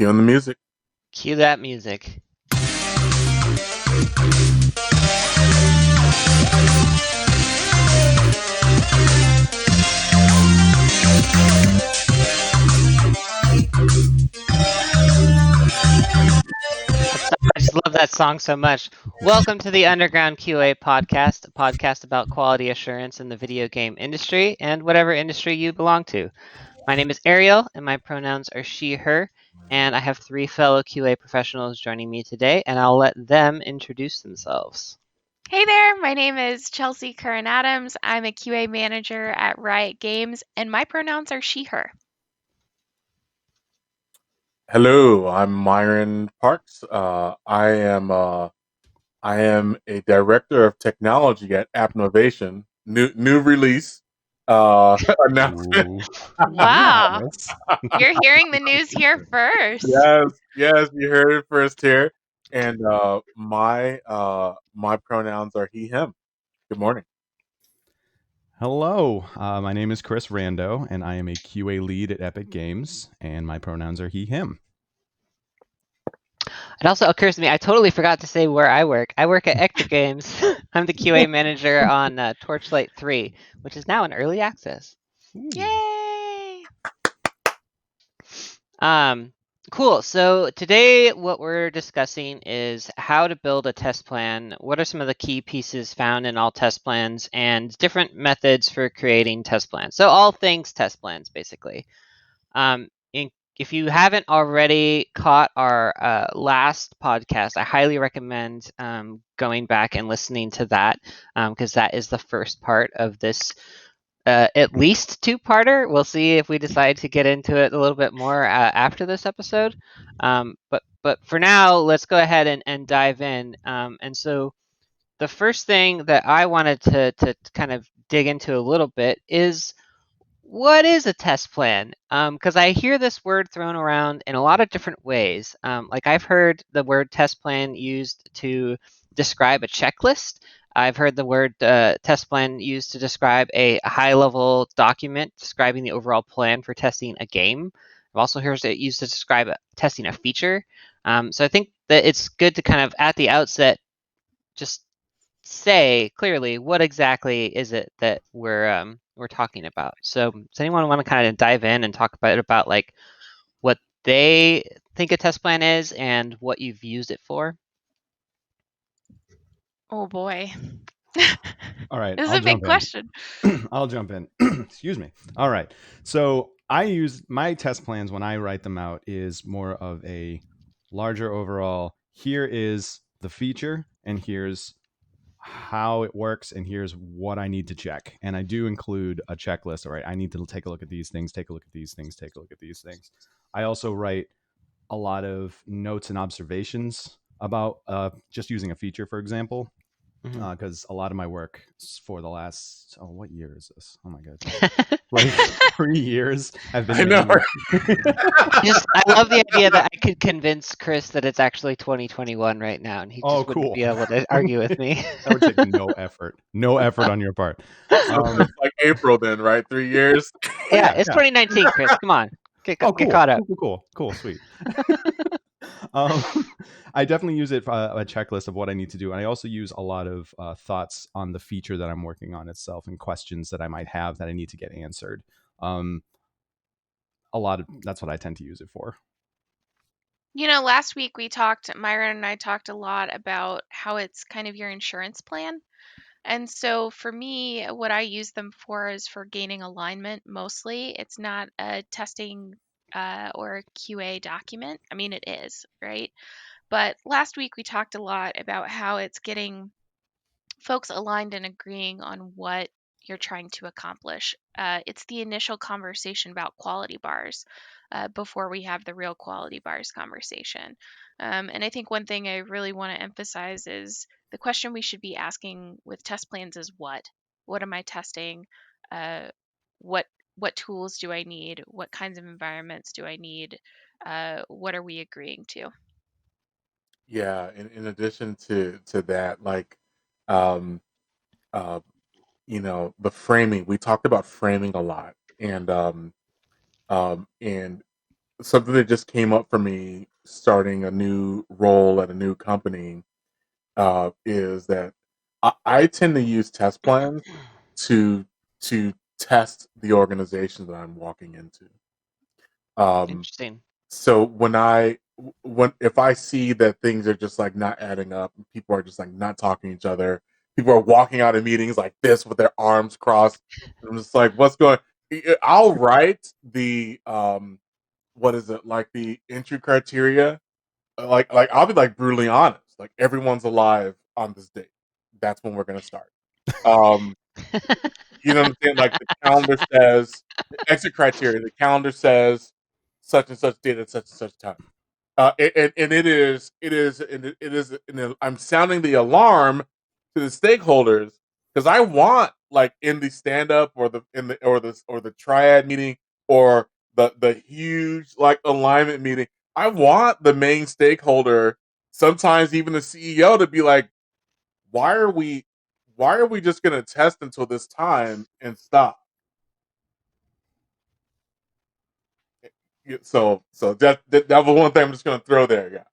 Cue on the music. Cue that music. I just love that song so much. Welcome to the Underground QA podcast, a podcast about quality assurance in the video game industry and whatever industry you belong to. My name is Ariel, and my pronouns are she, her, and I have three fellow QA professionals joining me today, and I'll let them introduce themselves. Hey there, my name is Chelsea Curran Adams. I'm a QA manager at Riot Games, and my pronouns are she, her. Hello, I'm Myron Parks. I am a director of technology at Appnovation. New release announcement. Wow, you're hearing the news here first. Yes, you heard it first here. And my pronouns are he, him. Good morning. Hello, my name is Chris Rando, and I am a QA lead at Epic Games, and my pronouns are he, him. It also occurs to me, I totally forgot to say where I work. I work at Ector Games. I'm the QA manager on Torchlight 3, which is now in early access. Yay! Cool. So today what we're discussing is how to build a test plan. What are some of the key pieces found in all test plans and different methods for creating test plans. So all things test plans, basically. If you haven't already caught our last podcast, I highly recommend going back and listening to that because that is the first part of this at least two-parter. We'll see if we decide to get into it a little bit more after this episode. But for now, let's go ahead and dive in. And so the first thing that I wanted to kind of dig into a little bit is, what is a test plan? Because I hear this word thrown around in a lot of different ways. Like I've heard the word test plan used to describe a checklist. I've heard the word test plan used to describe a high-level document describing the overall plan for testing a game. I've also heard it used to describe testing a feature. So I think that it's good to kind of, at the outset, just say clearly what exactly is it that we're talking about. So does anyone want to kind of dive in and talk about like what they think a test plan is and what you've used it for? Oh boy. All right. This is a big question. I'll jump in. Excuse me. All right. So I use my test plans when I write them out is more of a larger overall. Here is the feature, and here's how it works, and here's what I need to check. And I do include a checklist. All right, I need to take a look at these things, take a look at these things, take a look at these things. I also write a lot of notes and observations about just using a feature, for example, because a lot of my work for the last, what year is this? Oh my god, like 3 years I've been. I know. I love the idea that I could convince Chris that it's actually 2021 right now, and he just wouldn't be able to argue with me. That would take no effort on your part. It's like April then, right? 3 years. Yeah, it's 2019, Chris. Come on, get cool. caught up. Cool, sweet. I definitely use it for a checklist of what I need to do. And I also use a lot of thoughts on the feature that I'm working on itself and questions that I might have that I need to get answered. That's what I tend to use it for. You know, last week Myron and I talked a lot about how it's kind of your insurance plan. And so for me, what I use them for is for gaining alignment mostly. It's not a testing or a QA document. I mean, it is, right? But last week we talked a lot about how it's getting folks aligned and agreeing on what you're trying to accomplish. It's the initial conversation about quality bars before we have the real quality bars conversation. And I think one thing I really want to emphasize is the question we should be asking with test plans is what? What am I testing? What tools do I need? What kinds of environments do I need? What are we agreeing to? Yeah, in addition to that, like um uh the framing, we talked about framing a lot, and something that just came up for me starting a new role at a new company is that I tend to use test plans to test the organization that I'm walking into. Um, Interesting. so when if I see that things are just like not adding up, people are just like not talking to each other, people are walking out of meetings like this with their arms crossed. I'm just like, what's going? I'll write the what is it, like the entry criteria, like I'll be like brutally honest, like everyone's alive on this date. That's when we're gonna start. Um, you know what I'm saying? Like the calendar says the exit criteria. The calendar says such and such date at such and such time. And I'm sounding the alarm to the stakeholders because I want, like, in the stand up or the triad meeting or the huge like alignment meeting, I want the main stakeholder, sometimes even the CEO, to be like, why are we just gonna test until this time and stop? So that was one thing I'm just gonna throw there, yeah.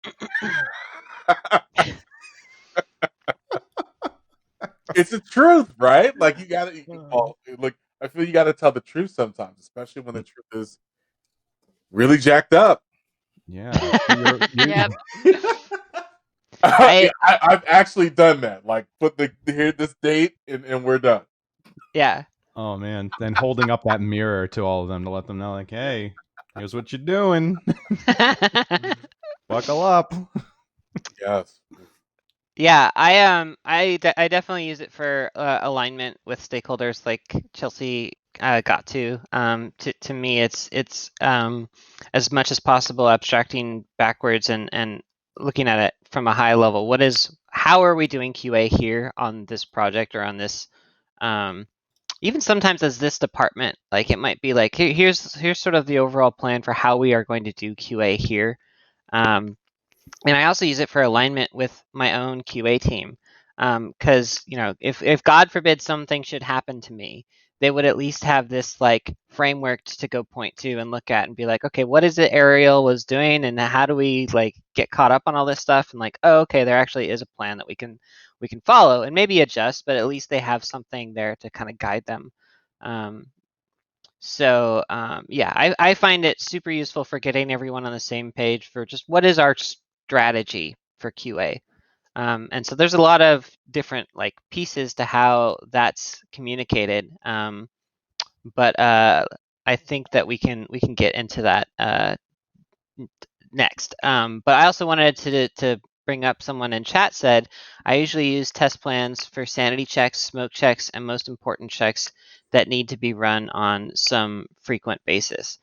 It's the truth, right? Like you gotta, well, like I feel you gotta tell the truth sometimes, especially when the truth is really jacked up. Yeah. Yep. Yeah, I've actually done that. Like put here this date and we're done. Yeah. Oh man, then holding up that mirror to all of them to let them know, like, hey, here's what you're doing. Buckle up. Yes. Yeah, I definitely use it for alignment with stakeholders, like Chelsea got to. To me, it's as much as possible abstracting backwards and looking at it from a high level. How are we doing QA here on this project or on this, even sometimes as this department? Like it might be like, here's sort of the overall plan for how we are going to do QA here. And I also use it for alignment with my own QA team, because if God forbid something should happen to me, they would at least have this like framework to go point to and look at and be like, okay, what is it Ariel was doing, and how do we like get caught up on all this stuff? And like, oh, okay, there actually is a plan that we can follow and maybe adjust, but at least they have something there to kind of guide them. Um, yeah, I find it super useful for getting everyone on the same page for just what is our strategy for QA. And so there's a lot of different like pieces to how that's communicated. But I think that we can get into that next. But I also wanted to bring up, someone in chat said, I usually use test plans for sanity checks, smoke checks, and most important checks that need to be run on some frequent basis.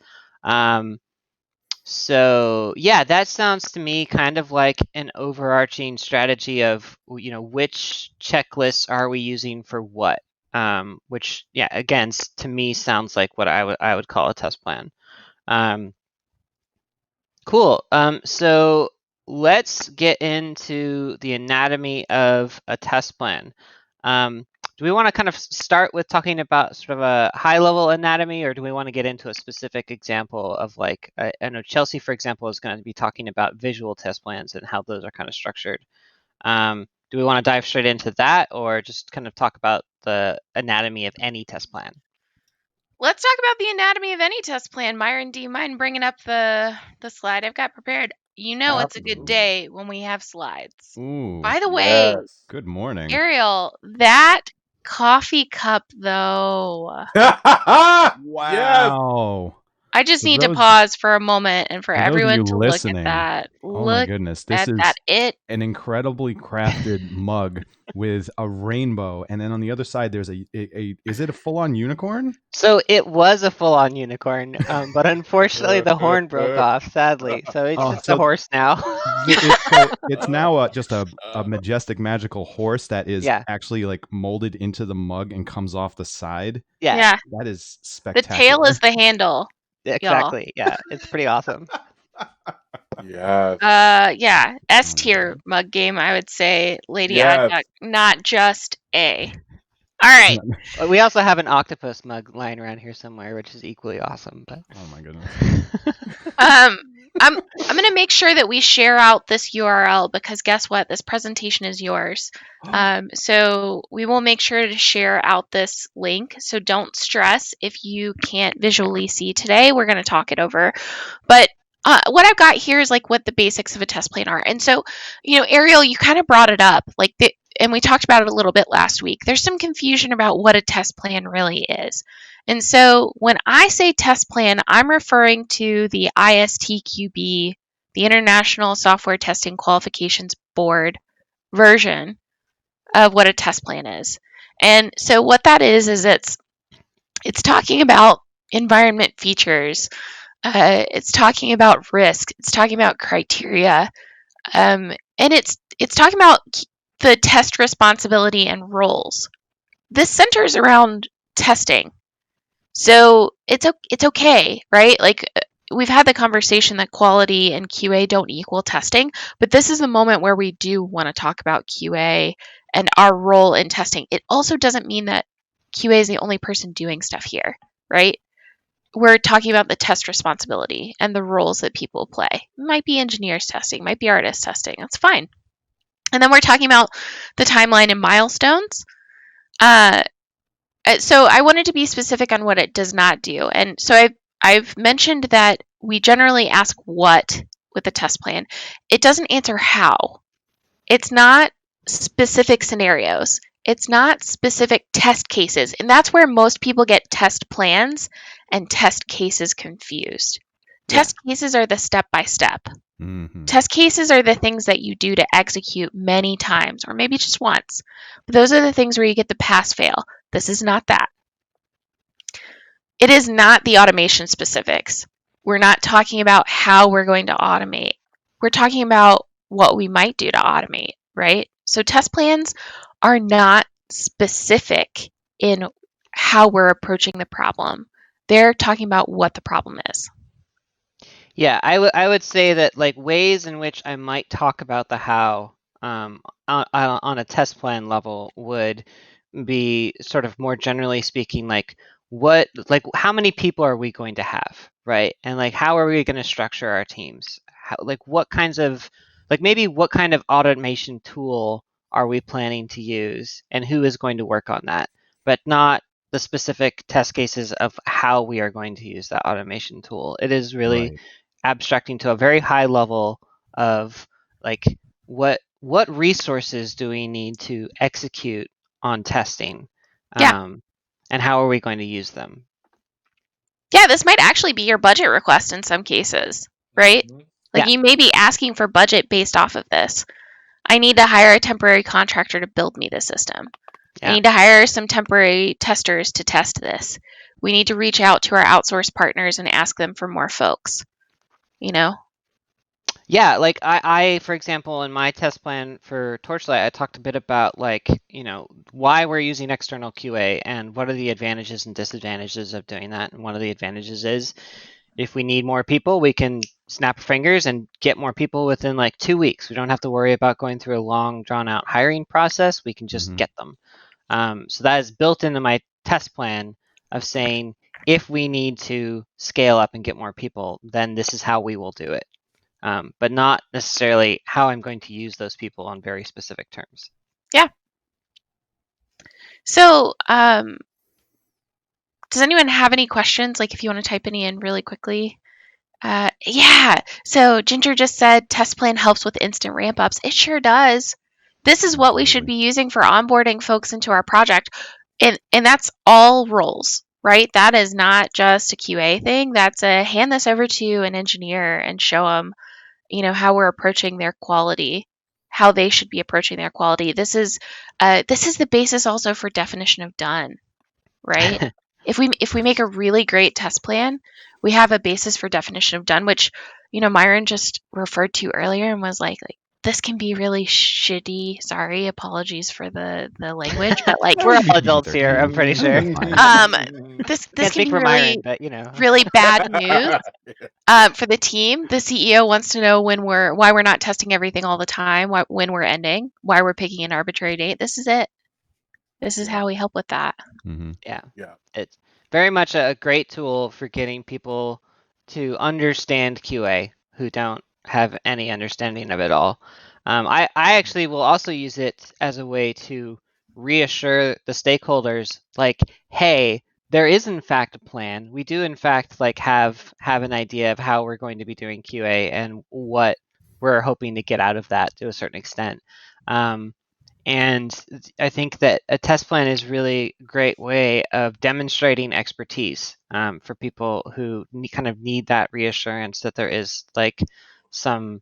So yeah, that sounds to me kind of like an overarching strategy of, which checklists are we using for what, which, yeah, again, to me sounds like what I would call a test plan. Cool. So let's get into the anatomy of a test plan. Do we want to kind of start with talking about sort of a high level anatomy, or do we want to get into a specific example of, like, I know Chelsea, for example, is going to be talking about visual test plans and how those are kind of structured. Do we want to dive straight into that, or just kind of talk about the anatomy of any test plan? Let's talk about the anatomy of any test plan. Myron, do you mind bringing up the slide I've got prepared? It's a good Absolutely. day when we have slides. Ooh, By the way, Yes. good morning. Ariel, that coffee cup though. Yes. Wow. I just For need to those- pause for a moment and for For those of everyone you to listening, look at that. oh my Look goodness, this at is that. It an incredibly crafted mug with a rainbow, and then on the other side there's a is it a full-on unicorn? So it was a full-on unicorn, but unfortunately the horn broke off, sadly. So it's Oh, just a horse now. it's now just a majestic magical horse that is Yeah. actually like molded into the mug and comes off the side. Yeah, yeah. That is The spectacular. tail is the handle. exactly. Yeah, it's pretty awesome. Yes. Yeah. S Oh my tier God. mug game, I would say. Lady Yes. Adduct, not just A. All right. We also have an octopus mug lying around here somewhere, which is equally awesome. But Oh my goodness. I'm going to make sure that we share out this URL because guess what? This presentation is yours. So we will make sure to share out this link. So don't stress if you can't visually see today. We're going to talk it over. But what I've got here is like what the basics of a test plan are. And so, Ariel, you kind of brought it up, and we talked about it a little bit last week. There's some confusion about what a test plan really is. And so when I say test plan, I'm referring to the ISTQB, the International Software Testing Qualifications Board version of what a test plan is. And so what that is it's talking about environment features. It's talking about risk. It's talking about criteria. And it's talking about the test responsibility and roles. This centers around testing. So it's okay, right? Like we've had the conversation that quality and QA don't equal testing, but this is the moment where we do want to talk about QA and our role in testing. It also doesn't mean that QA is the only person doing stuff here, right? We're talking about the test responsibility and the roles that people play. It might be engineers testing, might be artists testing. That's fine. And then we're talking about the timeline and milestones. So I wanted to be specific on what it does not do. And so I've mentioned that we generally ask what with the test plan. It doesn't answer how. It's not specific scenarios. It's not specific test cases. And that's where most people get test plans and test cases confused. Yeah. Test cases are the step-by-step. Mm-hmm. Test cases are the things that you do to execute many times or maybe just once. But those are the things where you get the pass-fail. This is not that. It is not the automation specifics. We're not talking about how we're going to automate. We're talking about what we might do to automate, right? So test plans are not specific in how we're approaching the problem. They're talking about what the problem is. Yeah, I would say that like ways in which I might talk about the how on a test plan level would be sort of more generally speaking like how many people are we going to have, right? And like how are we going to structure our teams? What kinds of maybe what kind of automation tool are we planning to use and who is going to work on that, but not the specific test cases of how we are going to use that automation tool. It is really Right. abstracting to a very high level of like what resources do we need to execute on testing, Yeah. and how are we going to use them? Yeah, this might actually be your budget request in some cases, right? Like Yeah. you may be asking for budget based off of this. I need to hire a temporary contractor to build me the system. I Yeah. need to hire some temporary testers to test this. We need to reach out to our outsource partners and ask them for more folks. Yeah, like I, for example, in my test plan for Torchlight, I talked a bit about like, why we're using external QA and what are the advantages and disadvantages of doing that. And one of the advantages is if we need more people, we can snap our fingers and get more people within like 2 weeks. We don't have to worry about going through a long, drawn out hiring process. We can just get them. So that is built into my test plan of saying if we need to scale up and get more people, then this is how we will do it. But not necessarily how I'm going to use those people on very specific terms. Yeah. So, does anyone have any questions? Like if you want to type any in really quickly. Yeah. So Ginger just said test plan helps with instant ramp ups. It sure does. This is what we should be using for onboarding folks into our project. And that's all roles, right? That is not just a QA thing. That's a hand this over to an engineer and show them, how we're approaching their quality, how they should be approaching their quality. This is the basis also for definition of done, right? If we make a really great test plan, we have a basis for definition of done, which Myron just referred to earlier and was like this can be really shitty. Sorry, apologies for the language, but like we're all adults here, I'm pretty sure. This Can't can speak be for really Myron, but really bad news for the team. The CEO wants to know why we're not testing everything all the time, when we're ending, why we're picking an arbitrary date. This is it. This is Yeah. how we help with that. Mm-hmm. Yeah. Yeah. It's very much a great tool for getting people to understand QA who don't have any understanding of it all. I actually will also use it as a way to reassure the stakeholders, like, hey, there is in fact a plan. We do in fact like have an idea of how we're going to be doing QA and what we're hoping to get out of that to a certain extent. And I think that a test plan is really a great way of demonstrating expertise for people who kind of need that reassurance that there is like some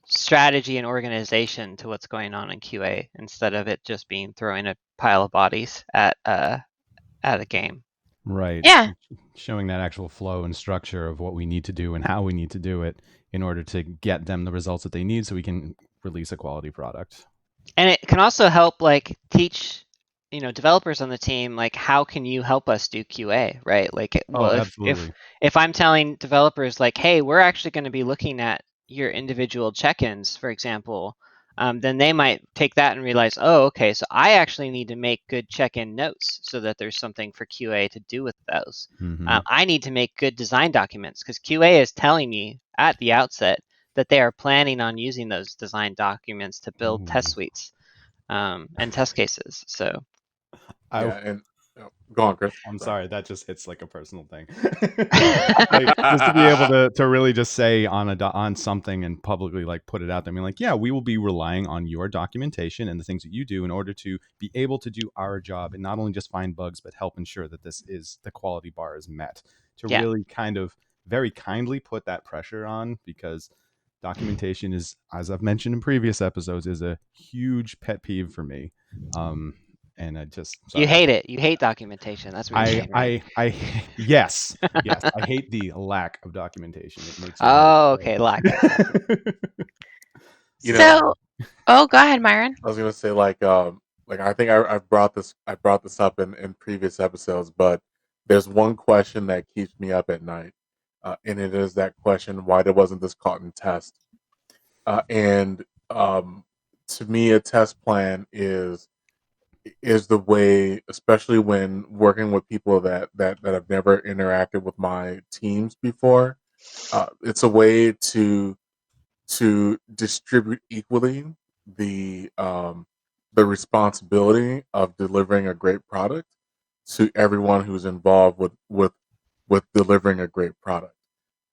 strategy and organization to what's going on in QA instead of it just being throwing a pile of bodies at a game. Right. Yeah. Showing that actual flow and structure of what we need to do and how we need to do it in order to get them the results that they need so we can release a quality product. And it can also help like teach developers on the team like how can you help us do QA, right? Like Oh, well absolutely. if I'm telling developers like, hey, we're actually going to be looking at your individual check-ins, for example, then they might take that and realize, oh, okay, so I actually need to make good check-in notes so that there's something for QA to do with those. Mm-hmm. I need to make good design documents because QA is telling me at the outset that they are planning on using those design documents to build test Ooh. suites and test cases. So I, Yeah. And go on, Chris. I'm Sorry. sorry, that just hits like a personal thing. Like just to be able to really just say on on something and publicly like put it out there. I mean, like, yeah, we will be relying on your documentation and the things that you do in order to be able to do our job and not only just find bugs, but help ensure that this is the quality bar is met. To yeah, really kind of very kindly put that pressure on because documentation is, as I've mentioned in previous episodes, is a huge pet peeve for me. And I just you sorry. hate it. You hate documentation. That's what you're saying, right? Yes, yes. I hate the lack of documentation. It makes it hard. Oh, okay, lack. Okay. You know, So, oh, go ahead, Myron. I was gonna say like I think I brought this up in previous episodes, but there's one question that keeps me up at night, and it is that question: why there wasn't this caught in test? And to me, a test plan is the way, especially when working with people that have never interacted with my teams before. It's a way to distribute equally the um, the responsibility of delivering a great product to everyone who's involved with delivering a great product.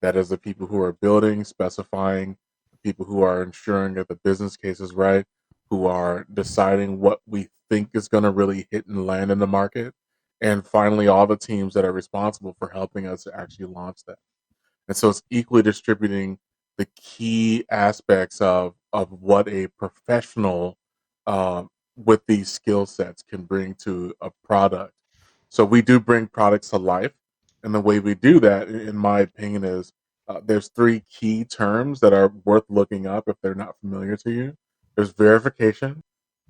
That is the people who are building, specifying, the people who are ensuring that the business case is right, who are deciding what we think is going to really hit and land in the market, and finally all the teams that are responsible for helping us to actually launch that. And so it's equally distributing the key aspects of what a professional with these skill sets can bring to a product. So we do bring products to life, and the way we do that, in my opinion, is there's three key terms that are worth looking up if they're not familiar to you. There's verification,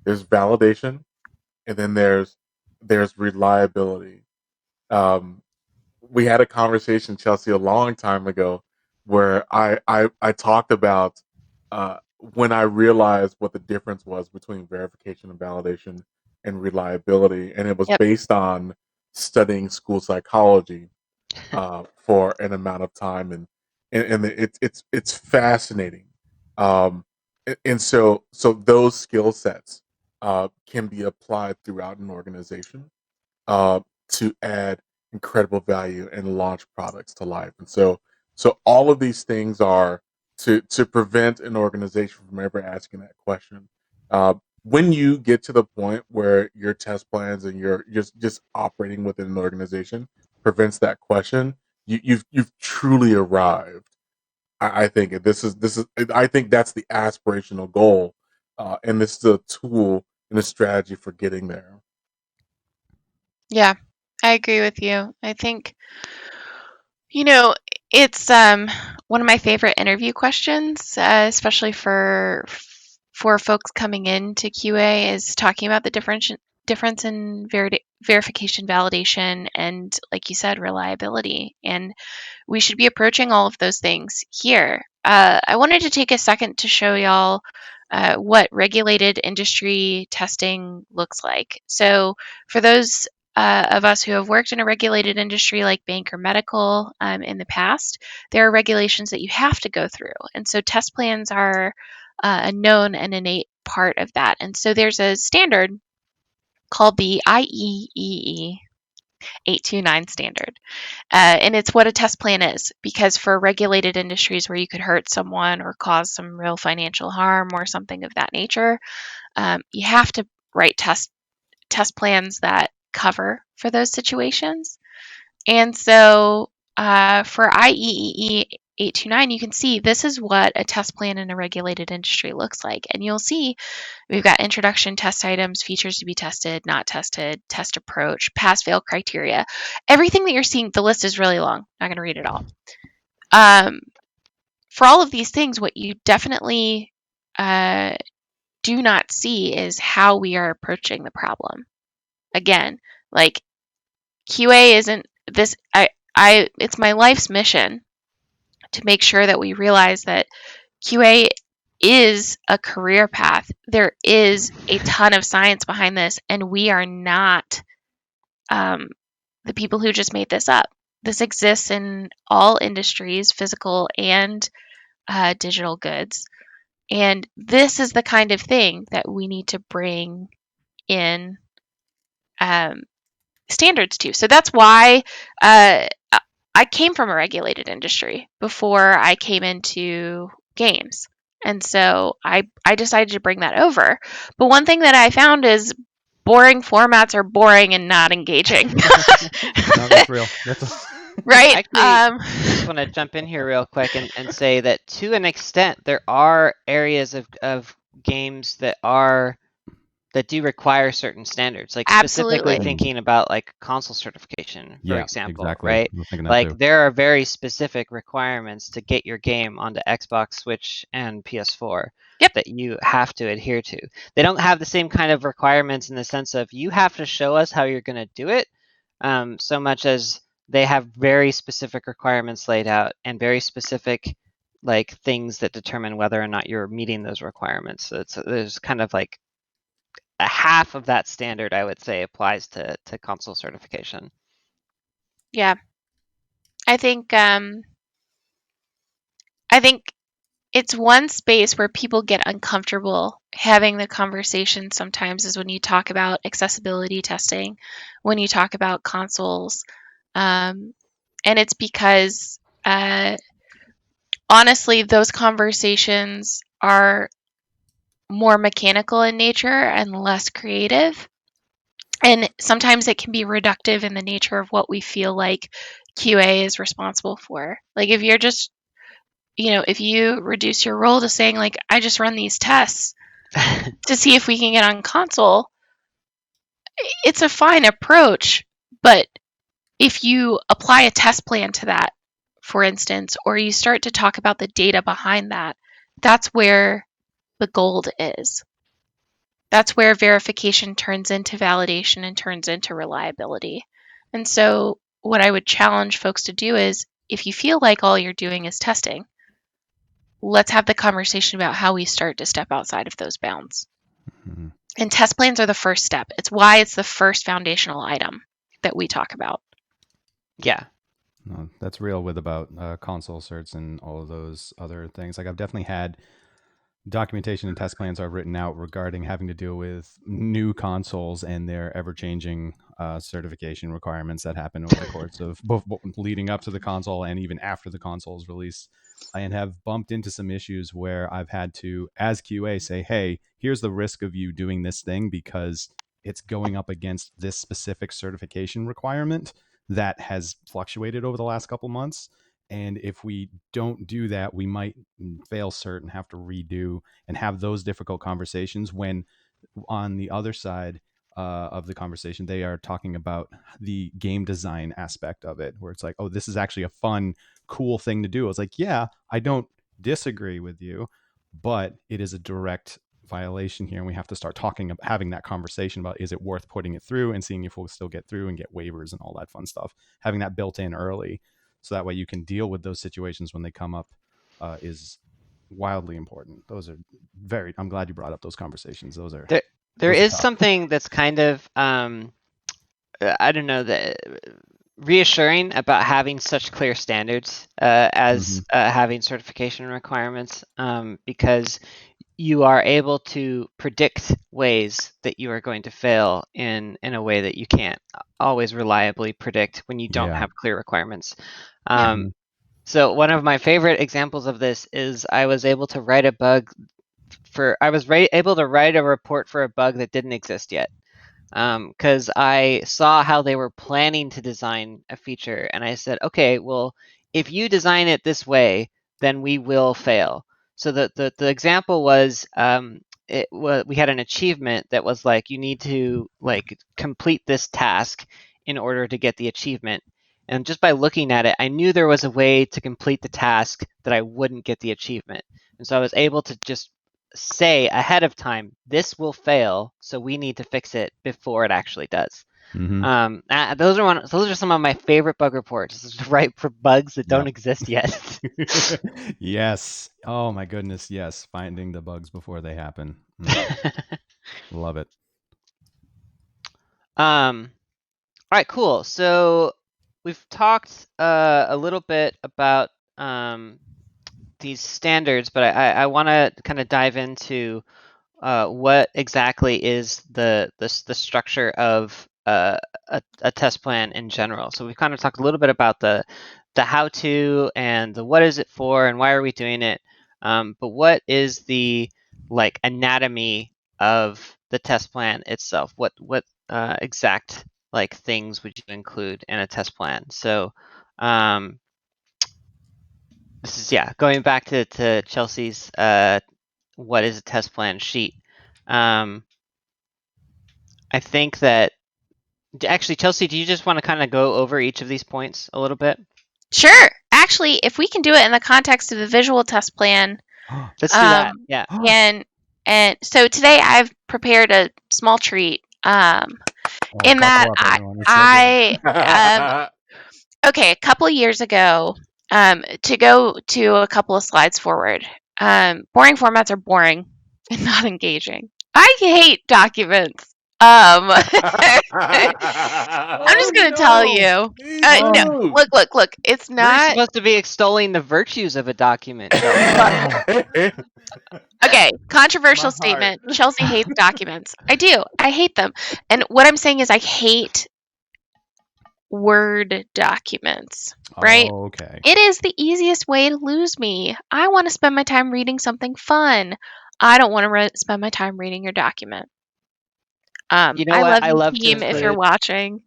there's validation, and then there's reliability. Um, we had a conversation, Chelsea, a long time ago, where I talked about when I realized what the difference was between verification and validation and reliability, and it was Yep. based on studying school psychology for an amount of time, and it's fascinating, and so those skill sets can be applied throughout an organization uh, to add incredible value and launch products to life. And so all of these things are to prevent an organization from ever asking that question. When you get to the point where your test plans and you're just operating within an organization prevents that question, you've truly arrived. I think this is I think that's the aspirational goal, and this is a tool and a strategy for getting there. Yeah, I agree with you. I think, it's one of my favorite interview questions, especially for folks coming into QA, is talking about the difference in verification, validation, and, like you said, reliability. And we should be approaching all of those things here. I wanted to take a second to show y'all what regulated industry testing looks like. So for those of us who have worked in a regulated industry like bank or medical in the past, there are regulations that you have to go through. And so test plans are a known and innate part of that. And so there's a standard called the IEEE 829 standard. And it's what a test plan is, because for regulated industries where you could hurt someone or cause some real financial harm or something of that nature, you have to write test plans that cover for those situations. And so for IEEE 829, you can see this is what a test plan in a regulated industry looks like. And you'll see we've got introduction test items, features to be tested, not tested, test approach, pass fail criteria. Everything that you're seeing, the list is really long. Not going to read it all. For all of these things, what you definitely do not see is how we are approaching the problem. Again, like QA isn't this. It's my life's mission to make sure that we realize that QA is a career path. There is a ton of science behind this, and we are not the people who just made this up. This exists in all industries, physical and digital goods. And this is the kind of thing that we need to bring in standards to. So that's why I came from a regulated industry before I came into games. And so I decided to bring that over. But one thing that I found is boring formats are boring and not engaging. No, that's real. Right? I just want to jump in here real quick and say that to an extent, there are areas of games that do require certain standards, like specifically Absolutely. thinking about like console certification, for example, exactly. right? I'm thinking that Like too. there are very specific requirements to get your game onto Xbox, Switch, and PS4 that you have to adhere to. They don't have the same kind of requirements in the sense of you have to show us how you're going to do it, so much as they have very specific requirements laid out and very specific like things that determine whether or not you're meeting those requirements. So there's kind of like a half of that standard, I would say, applies to console certification. Yeah. I think it's one space where people get uncomfortable having the conversation sometimes is when you talk about accessibility testing, when you talk about consoles. And it's because honestly, those conversations are more mechanical in nature and less creative. And sometimes it can be reductive in the nature of what we feel like QA is responsible for. Like if you're just, if you reduce your role to saying like, I just run these tests to see if we can get on console, it's a fine approach. But if you apply a test plan to that, for instance, or you start to talk about the data behind that, that's where the gold is. That's where verification turns into validation and turns into reliability. And so what I would challenge folks to do is if you feel like all you're doing is testing, let's have the conversation about how we start to step outside of those bounds. Mm-hmm. And test plans are the first step. It's why it's the first foundational item that we talk about. Yeah. No, that's real with about console certs and all of those other things. Like I've definitely had documentation and test plans are written out regarding having to deal with new consoles and their ever-changing certification requirements that happen over the course of both leading up to the console and even after the console's release, and have bumped into some issues where I've had to, as QA, say, hey, here's the risk of you doing this thing because it's going up against this specific certification requirement that has fluctuated over the last couple months. And if we don't do that, we might fail cert and have to redo and have those difficult conversations when on the other side of the conversation, they are talking about the game design aspect of it, where it's like, oh, this is actually a fun, cool thing to do. It's like, yeah, I don't disagree with you, but it is a direct violation here. And we have to start having that conversation about, is it worth putting it through and seeing if we'll still get through and get waivers and all that fun stuff. Having that built in early, so that way you can deal with those situations when they come up, is wildly important. Those are I'm glad you brought up those conversations. Those are There those are is tough. something that's kind of I don't know, reassuring about having such clear standards as having certification requirements, because you are able to predict ways that you are going to fail in a way that you can't always reliably predict when you don't Yeah. have clear requirements. Yeah. So one of my favorite examples of this is I was able to write a report for a bug that didn't exist yet. Because I saw how they were planning to design a feature, and I said, okay, well, if you design it this way, then we will fail. So the example was, we had an achievement that was like, you need to like complete this task in order to get the achievement. And just by looking at it, I knew there was a way to complete the task that I wouldn't get the achievement. And so I was able to just say ahead of time, this will fail, so we need to fix it before it actually does. Those are some of my favorite bug reports. Is to write for bugs that don't exist yet. Yes. Oh my goodness. Yes. Finding the bugs before they happen. Love it. All right, cool. So we've talked a little bit about these standards, but I want to kind of dive into what exactly is the structure of a test plan in general. So we've kind of talked a little bit about the how to and the what is it for and why are we doing it. But what is the like anatomy of the test plan itself? What exact like things would you include in a test plan? So this is going back to Chelsea's what is a test plan sheet. I think that actually, Chelsea, do you just want to kind of go over each of these points a little bit? Sure. Actually, if we can do it in the context of a visual test plan, Let's do that. Yeah. and so today I've prepared a small treat. In that okay, a couple of years ago, to go to a couple of slides forward, boring formats are boring and not engaging. I hate documents. I'm just going to tell you. No, look. It's We're not. supposed to be extolling the virtues of a document. Okay, controversial statement. Chelsea hates documents. I do. I hate them. And what I'm saying is I hate Word documents, right? Oh, okay. It is the easiest way to lose me. I want to spend my time reading something fun. I don't want to spend my time reading your document. You know what? I love team, if you're watching.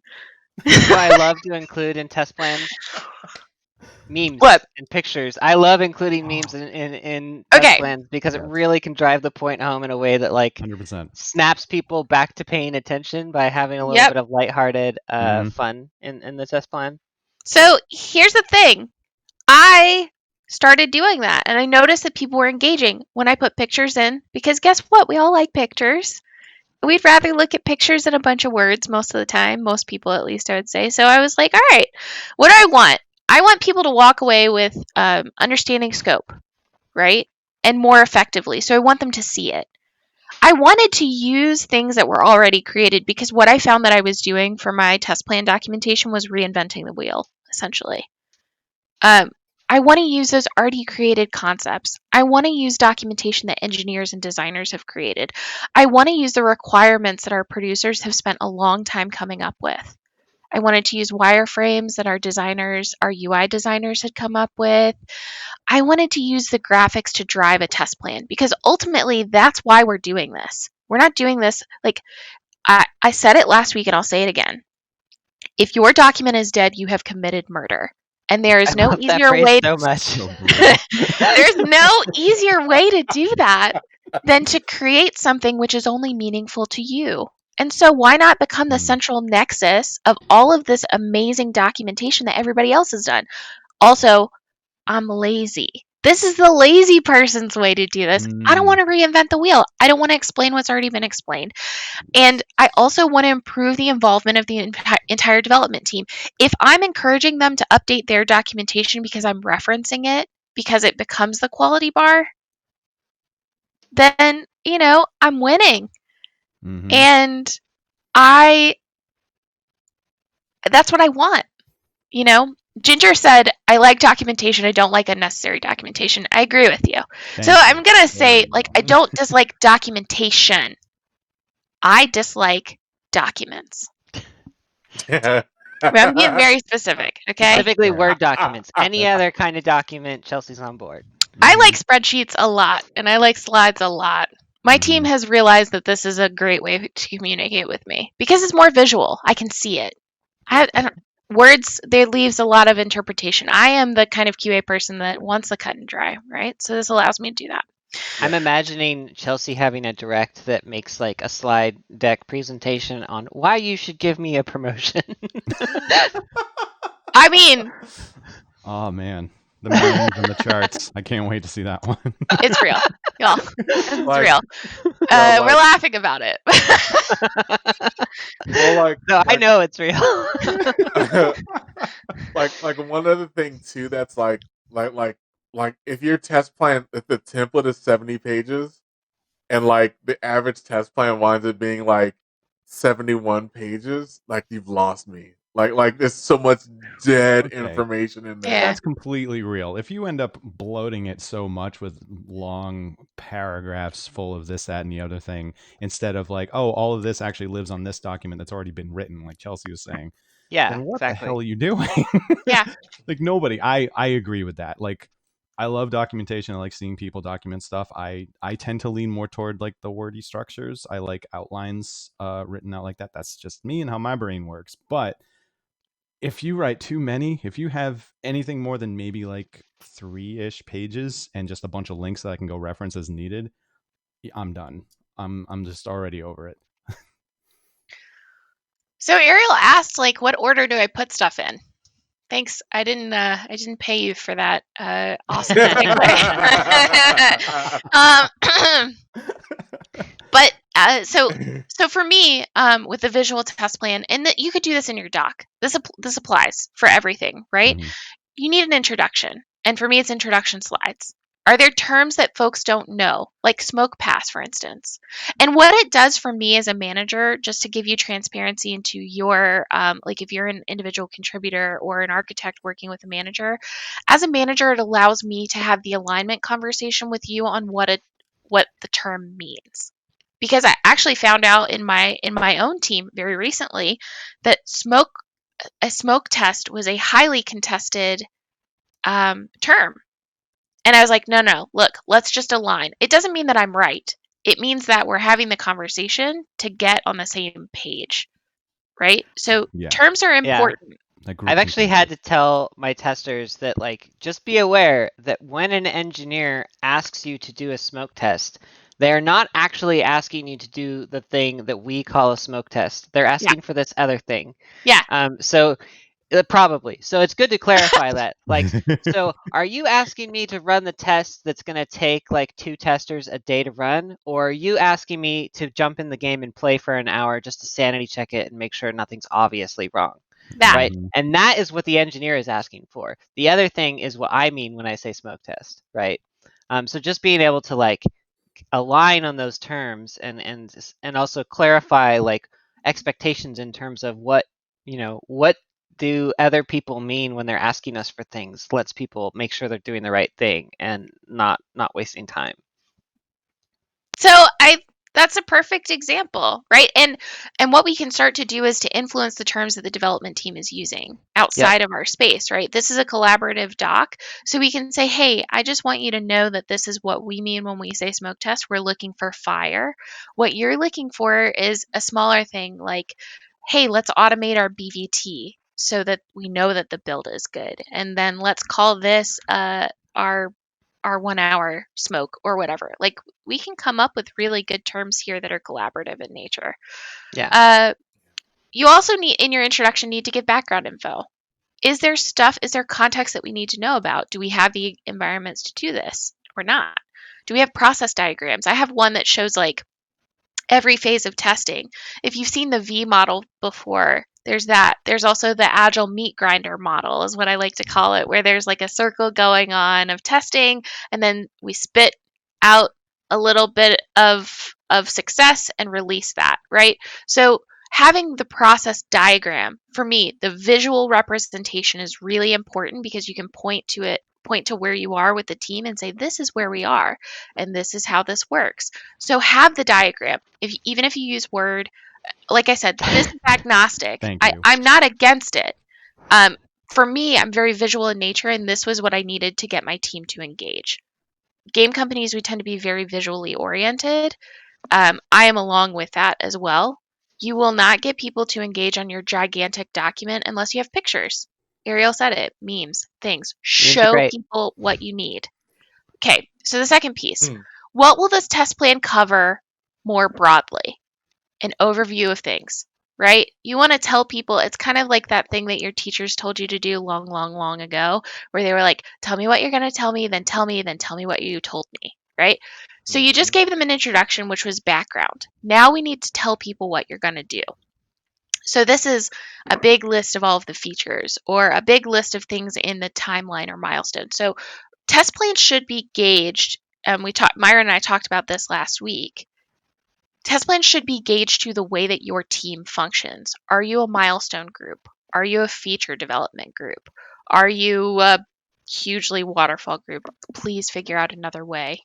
You know what I love to include in test plans? Memes and pictures. I love including memes in test plans because it really can drive the point home in a way that like 100% snaps people back to paying attention by having a little bit of lighthearted fun in the test plan. So here's the thing. I started doing that and I noticed that people were engaging when I put pictures in because guess what? We all like pictures. We'd rather look at pictures than a bunch of words most of the time. Most people, at least, I would say. So I was like, all right, what do I want? I want people to walk away with understanding scope, right? And more effectively. So I want them to see it. I wanted to use things that were already created because what I found that I was doing for my test plan documentation was reinventing the wheel, essentially. I want to use those already created concepts. I want to use documentation that engineers and designers have created. I want to use the requirements that our producers have spent a long time coming up with. I wanted to use wireframes that our UI designers had come up with. I wanted to use the graphics to drive a test plan because ultimately that's why we're doing this. We're not doing this like I said it last week and I'll say it again. If your document is dead, you have committed murder. And there is no easier way so much. There's no easier way to do that than to create something which is only meaningful to you. And so why not become the central nexus of all of this amazing documentation that everybody else has done? Also, I'm lazy. This is the lazy person's way to do this. I don't want to reinvent the wheel. I don't want to explain what's already been explained. And I also want to improve the involvement of the entire development team. If I'm encouraging them to update their documentation because I'm referencing it, because it becomes the quality bar, then, I'm winning. Mhm. And that's what I want. Ginger said, I like documentation. I don't like unnecessary documentation. I agree with you. So Thank I'm you. going to There say, you like, go. I don't dislike documentation. I dislike documents. I'm being very specific, okay? Specifically, fair. Word documents. Any other kind of document, Chelsea's on board. I Mhm. like spreadsheets a lot, and I like slides a lot. My team Mhm. has realized that this is a great way to communicate with me because it's more visual. I can see it. Words, they leaves a lot of interpretation. I am the kind of QA person that wants the cut and dry, right? So this allows me to do that. I'm imagining Chelsea having a direct that makes like a slide deck presentation on why you should give me a promotion. I mean, Oh man, the memes and the charts. I can't wait to see that one. it's real, y'all. It's Like, real. yeah, We're laughing about it. well, No, I like, know it's real. like one other thing too. That's like if your test plan, if the template is 70 pages, and like the average test plan winds up being like 71 pages, like you've lost me. Like there's so much dead Okay. information in there. Yeah. That's completely real. If you end up bloating it so much with long paragraphs full of this, that, and the other thing, instead of like, oh, all of this actually lives on this document that's already been written, like Chelsea was saying, Yeah, then what the exactly. hell are you doing? Yeah. Like nobody. I agree with that. Like I love documentation. I like seeing people document stuff. I tend to lean more toward like the wordy structures. I like outlines written out like that. That's just me and how my brain works. But if you write too many, if you have anything more than maybe like 3-ish pages and just a bunch of links that I can go reference as needed, I'm done. I'm just already over it. So Ariel asked, like, what order do I put stuff in? Thanks. I didn't pay you for that awesome segue. But so for me, with the visual test plan, and that you could do this in your doc. This applies for everything, right? Mhm. You need an introduction, and for me, it's introduction slides. Are there terms that folks don't know, like smoke pass, for instance? And what it does for me as a manager, just to give you transparency into your, like if you're an individual contributor or an architect working with a manager, as a manager, it allows me to have the alignment conversation with you on what the term means. Because I actually found out in my own team very recently that a smoke test was a highly contested term. And I was like, no, look, let's just align. It doesn't mean that I'm right. It means that we're having the conversation to get on the same page, right? So Yeah. terms are Yeah. important. That group I've actually had to consensus. tell my testers that, like, just be aware that when an engineer asks you to do a smoke test, they're not actually asking you to do the thing that we call a smoke test. They're asking for this other thing. Yeah. So probably. So it's good to clarify that. Like, so are you asking me to run the test that's going to take like 2 testers a day to run? Or are you asking me to jump in the game and play for an hour just to sanity check it and make sure nothing's obviously wrong? That. Right? Mhm. And that is what the engineer is asking for. The other thing is what I mean when I say smoke test, right? So just being able to like align on those terms and also clarify like expectations in terms of what what do other people mean when they're asking us for things lets people make sure they're doing the right thing and not wasting time. So that's a perfect example, right? And what we can start to do is to influence the terms that the development team is using outside of our space, right? This is a collaborative doc. So we can say, hey, I just want you to know that this is what we mean when we say smoke test. We're looking for fire. What you're looking for is a smaller thing like, hey, let's automate our BVT so that we know that the build is good. And then let's call this our 1 hour smoke or whatever. Like we can come up with really good terms here that are collaborative in nature. Yeah. You also need in your introduction need to give background info. Is there context that we need to know about? Do we have the environments to do this or not? Do we have process diagrams? I have one that shows like every phase of testing. If you've seen the V model before, there's that. There's also the agile meat grinder model, is what I like to call it, where there's like a circle going on of testing, and then we spit out a little bit of success and release that, right? So having the process diagram, for me, the visual representation is really important because you can point to where you are with the team and say, this is where we are and this is how this works. So have the diagram. Even if you use Word, like I said, this is agnostic. Thank you. I'm not against it. For me, I'm very visual in nature, and this was what I needed to get my team to engage. Game companies, we tend to be very visually oriented. I am along with that as well. You will not get people to engage on your gigantic document unless you have pictures. Ariel said it, memes, things. Memes are Show great. people what you need. Okay, so the second piece. Hmm. What will this test plan cover more broadly? An overview of things, right? You want to tell people, it's kind of like that thing that your teachers told you to do long, long, long ago, where they were like, tell me what you're going to tell me, then tell me what you told me, right? So you just gave them an introduction, which was background. Now we need to tell people what you're going to do. So this is a big list of all of the features or a big list of things in the timeline or milestone. So test plans should be gauged. Myron and I talked about this last week. Test plans should be gauged to the way that your team functions. Are you a milestone group? Are you a feature development group? Are you a hugely waterfall group? Please figure out another way.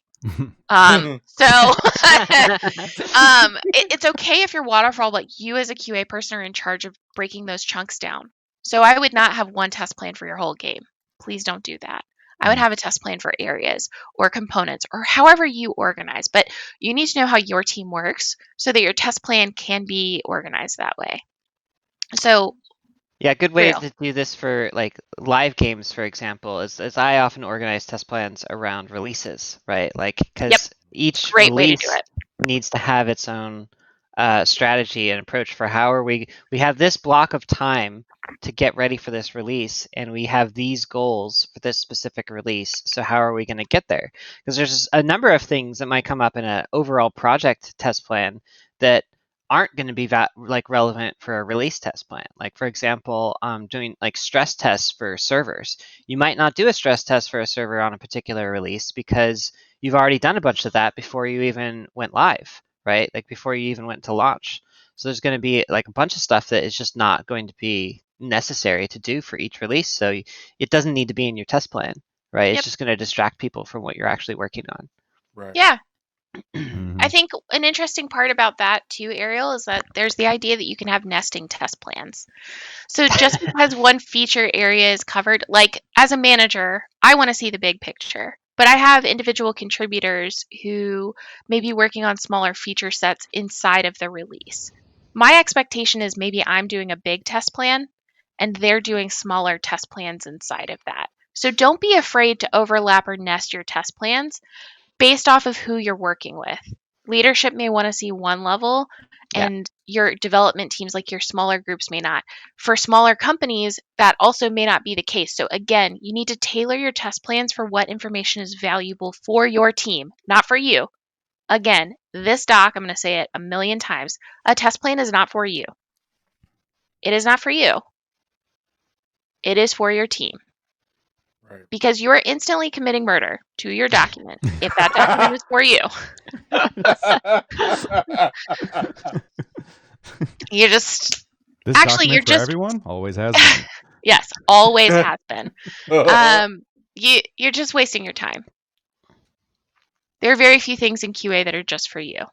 It's okay if you're waterfall, but you as a QA person are in charge of breaking those chunks down. So I would not have one test plan for your whole game. Please don't do that. I would have a test plan for areas or components or however you organize, but you need to know how your team works so that your test plan can be organized that way. So Yeah, a good way Real. to do this for like live games, for example, is I often organize test plans around releases, right? Like, because each Great way to do release it. needs to have its own strategy and approach for how are we have this block of time to get ready for this release, and we have these goals for this specific release. So how are we going to get there? Because there's a number of things that might come up in an overall project test plan that aren't going to be relevant for a release test plan. Like, for example, doing like stress tests for servers. You might not do a stress test for a server on a particular release because you've already done a bunch of that before you even went live, right? Like before you even went to launch. So there's going to be like a bunch of stuff that is just not going to be necessary to do for each release. So it doesn't need to be in your test plan, right? It's just going to distract people from what you're actually working on. Right. Yeah. I think an interesting part about that too, Ariel, is that there's the idea that you can have nesting test plans. So just because one feature area is covered, like as a manager, I want to see the big picture. But I have individual contributors who may be working on smaller feature sets inside of the release. My expectation is maybe I'm doing a big test plan and they're doing smaller test plans inside of that. So don't be afraid to overlap or nest your test plans based off of who you're working with. Leadership may want to see one level, and your development teams, like your smaller groups, may not. For smaller companies, that also may not be the case. So, again, you need to tailor your test plans for what information is valuable for your team, not for you. Again, this doc, I'm going to say it a million times, a test plan is not for you. It is not for you. It is for your team. Right. Because you are instantly committing murder to your document if that document is for you. You just This actually you're document for just everyone always has been. yes, always has been. You're just wasting your time. There are very few things in QA that are just for you.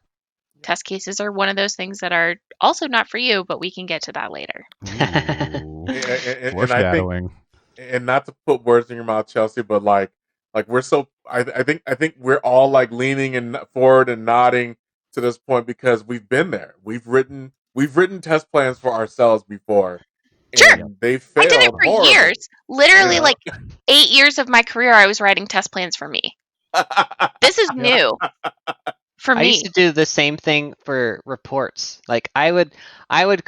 Test cases are one of those things that are also not for you, but we can get to that later. Ooh. and I think, Foreshadowing. and not to put words in your mouth, Chelsea, but like we're so I think we're all like leaning and forward and nodding to this point because we've been there. We've written test plans for ourselves before, Sure. and they I failed did it for horribly. years. Literally, You know? like 8 years of my career, I was writing test plans for me. This is new for I used me. to do the same thing for reports. Like I would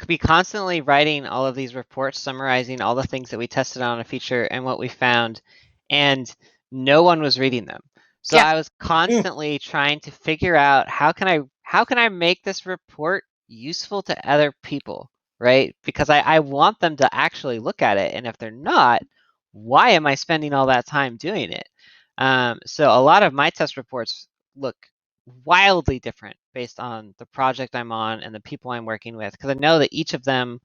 be constantly writing all of these reports, summarizing all the things that we tested on a feature and what we found, and no one was reading them. So Yeah. I was constantly trying to figure out how can I make this report useful to other people, right? Because I want them to actually look at it, and if they're not, why am I spending all that time doing it? So a lot of my test reports look wildly different based on the project I'm on and the people I'm working with, because I know that each of them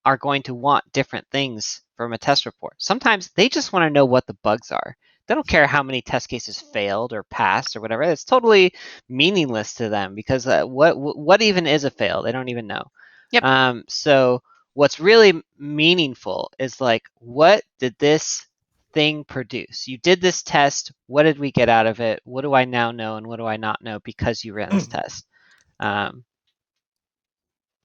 are going to want different things from a test report. Sometimes they just want to know what the bugs are. They don't care how many test cases failed or passed or whatever. It's totally meaningless to them, because what even is a fail? They don't even know. Yep. So what's really meaningful is like, what did this thing produce? You did this test. What did we get out of it? What do I now know and what do I not know because you ran this test?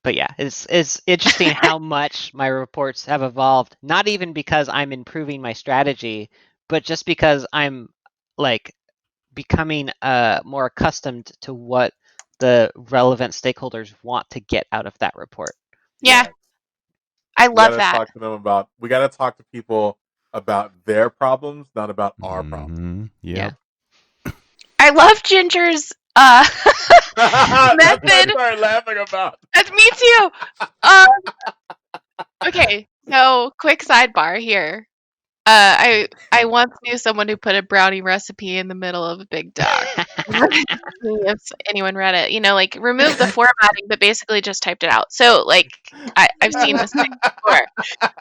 But yeah, it's interesting how much my reports have evolved. Not even because I'm improving my strategy, but just because I'm like becoming more accustomed to what the relevant stakeholders want to get out of that report. Yeah. I love that. We gotta talk to people about their problems, not about our problems. Mm-hmm. Yep. I love Ginger's That's what I method. started laughing about. Me too. Okay, so quick sidebar here. I once knew someone who put a brownie recipe in the middle of a big doc. If anyone read it, like remove the formatting, but basically just typed it out. So like I've seen this thing before.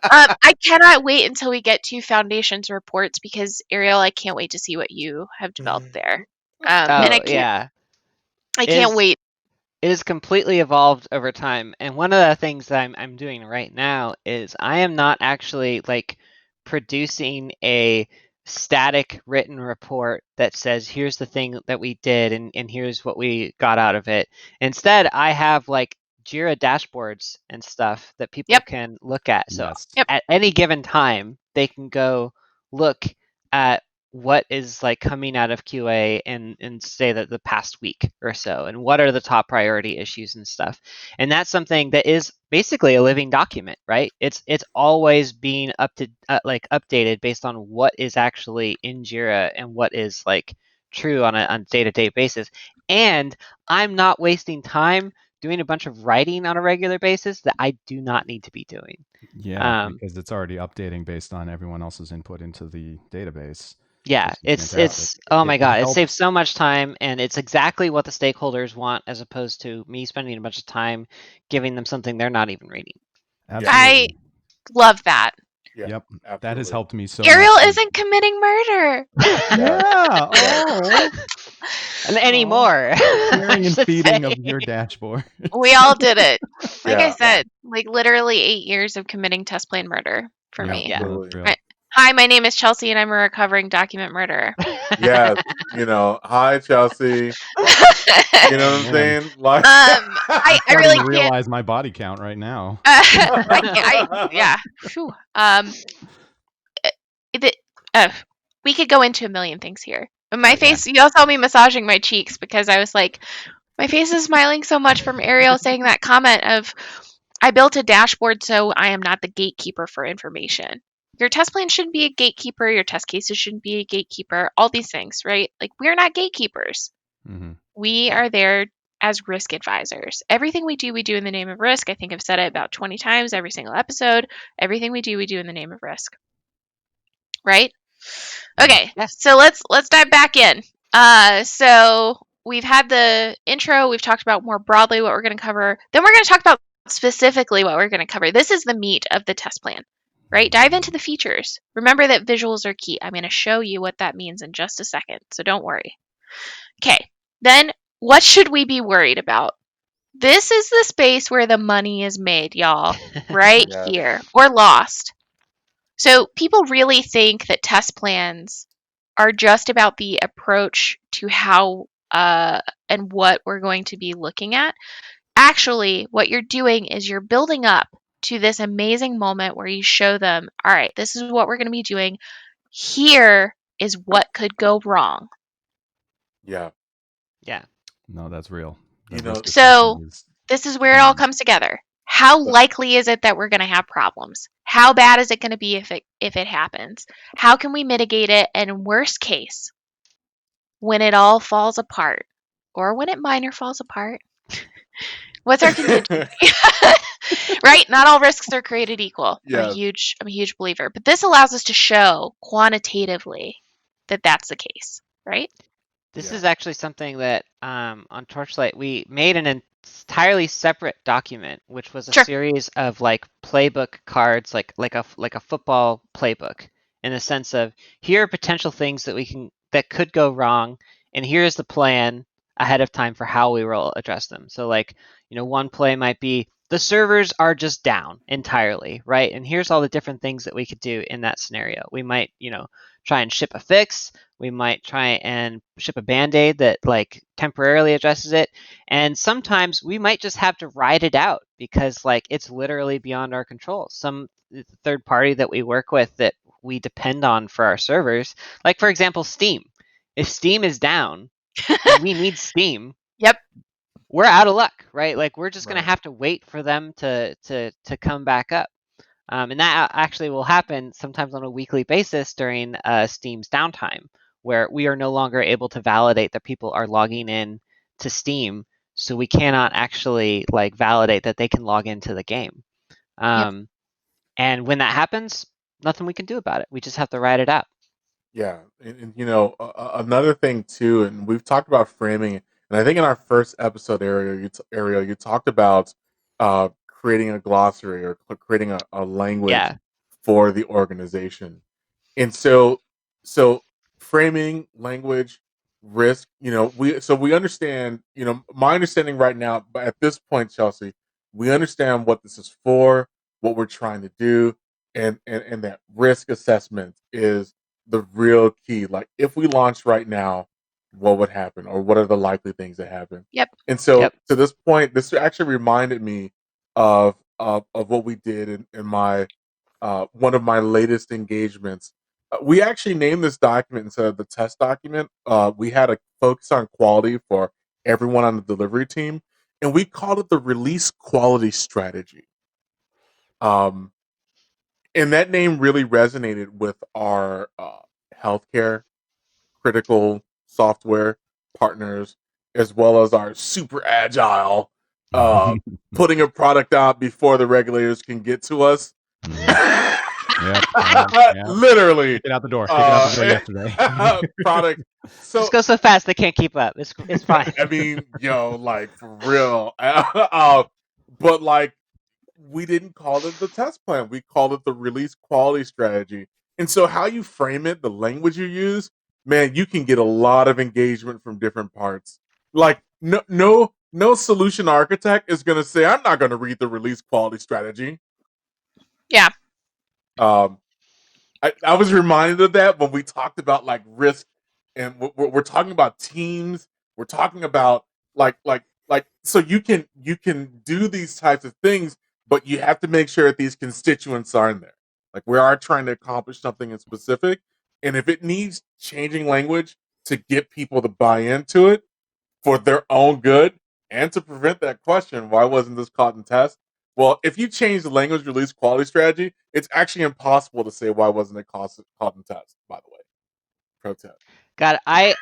I cannot wait until we get to Foundations reports, because Ariel, I can't wait to see what you have developed there. And I can't wait. It has completely evolved over time. And one of the things that I'm doing right now is I am not actually like producing a static written report that says, here's the thing that we did and here's what we got out of it. Instead, I have like Jira dashboards and stuff that people can look at. So at any given time, they can go look at what is like coming out of QA and say that the past week or so, and what are the top priority issues and stuff. And that's something that is basically a living document, right? It's always being updated based on what is actually in Jira and what is like true on a day-to-day basis. And I'm not wasting time doing a bunch of writing on a regular basis that I do not need to be doing. Yeah, because it's already updating based on everyone else's input into the database. Yeah, it's oh my god, it saves so much time, and it's exactly what the stakeholders want, as opposed to me spending a bunch of time giving them something they're not even reading. Absolutely. I love that. Yeah, yep, absolutely. that has helped me so Ariel much. isn't committing murder. Anymore. Sharing and feeding of your dashboard. We all did it. Like I said, like literally 8 years of committing test plan murder for me. Yeah. Hi, my name is Chelsea, and I'm a recovering document murderer. Yes, hi Chelsea. You know what I'm saying? Like, I really can't realize my body count right now. We could go into a million things here. My face, you all saw me massaging my cheeks because I was like, my face is smiling so much from Ariel saying that comment of, I built a dashboard so I am not the gatekeeper for information. Your test plan shouldn't be a gatekeeper. Your test cases shouldn't be a gatekeeper. All these things, right? Like, we're not gatekeepers. Mm-hmm. We are there as risk advisors. Everything we do in the name of risk. I think I've said it about 20 times every single episode. Everything we do in the name of risk. Right? Okay, so let's dive back in. So we've had the intro. We've talked about more broadly what we're going to cover. Then we're going to talk about specifically what we're going to cover. This is the meat of the test plan, right? Dive into the features. Remember that visuals are key. I'm going to show you what that means in just a second, so don't worry. Okay, then what should we be worried about? This is the space where the money is made, y'all, right here, or lost. So people really think that test plans are just about the approach to how and what we're going to be looking at. Actually, what you're doing is you're building up to this amazing moment where you show them, all right, this is what we're going to be doing. Here is what could go wrong. Yeah. No, that's real. So this is where it all comes together. How likely is it that we're going to have problems? How bad is it going to be if it happens? How can we mitigate it? And worst case, when it all falls apart, or when it minor falls apart, what's our contingency? Right? Not all risks are created equal. I'm a huge believer. But this allows us to show quantitatively that that's the case, right? This Yeah. is actually something that on Torchlight we made an entirely separate document, which was a Sure. series of like playbook cards, like a football playbook, in the sense of here are potential things that could go wrong, and here's the plan ahead of time for how we will address them. So like, one play might be the servers are just down entirely, right? And here's all the different things that we could do in that scenario. We might, try and ship a fix. We might try and ship a band-aid that like temporarily addresses it. And sometimes we might just have to ride it out because like it's literally beyond our control. Some third party that we work with that we depend on for our servers, like for example, Steam. If Steam is down and we need Steam, Yep. we're out of luck, right? Like we're just gonna Right. have to wait for them to come back up. And that actually will happen sometimes on a weekly basis during Steam's downtime, where we are no longer able to validate that people are logging in to Steam, so we cannot actually like validate that they can log into the game. Yep. And when that happens, nothing we can do about it. We just have to ride it out. Yeah, and another thing too, and we've talked about framing, and I think in our first episode, Ariel, you talked about creating a glossary or creating a language Yeah, for the organization. And so framing, language, risk, we understand, my understanding right now, but at this point, Chelsea, we understand what this is for, what we're trying to do, and that risk assessment is the real key. Like if we launch right now, what would happen, or what are the likely things that happen? Yep. And so yep, to this point, this actually reminded me of what we did in my one of my latest engagements. We actually named this document instead of the test document. We had a focus on quality for everyone on the delivery team, and we called it the release quality strategy. Um, and that name really resonated with our healthcare critical software partners, as well as our super agile, uh, putting a product out before the regulators can get to us. Yep. Literally, Kick it out the door. Kick it out the door yesterday. product. just So go so fast they can't keep up. It's fine. I mean, like for real. But like we didn't call it the test plan. We called it the release quality strategy. And so how you frame it, the language you use, man, you can get a lot of engagement from different parts. Like no solution architect is going to say I'm not going to read the release quality strategy. Yeah. Um I was reminded of that when we talked about like risk, and we're talking about teams. We're talking about so you can do these types of things, but you have to make sure that these constituents are in there. Like we are trying to accomplish something in specific, and if it needs changing language to get people to buy into it for their own good and to prevent that question, why wasn't this caught in test? Well, if you change the language release quality strategy, it's actually impossible to say why wasn't it caught in test, by the way. Pro tip. God, I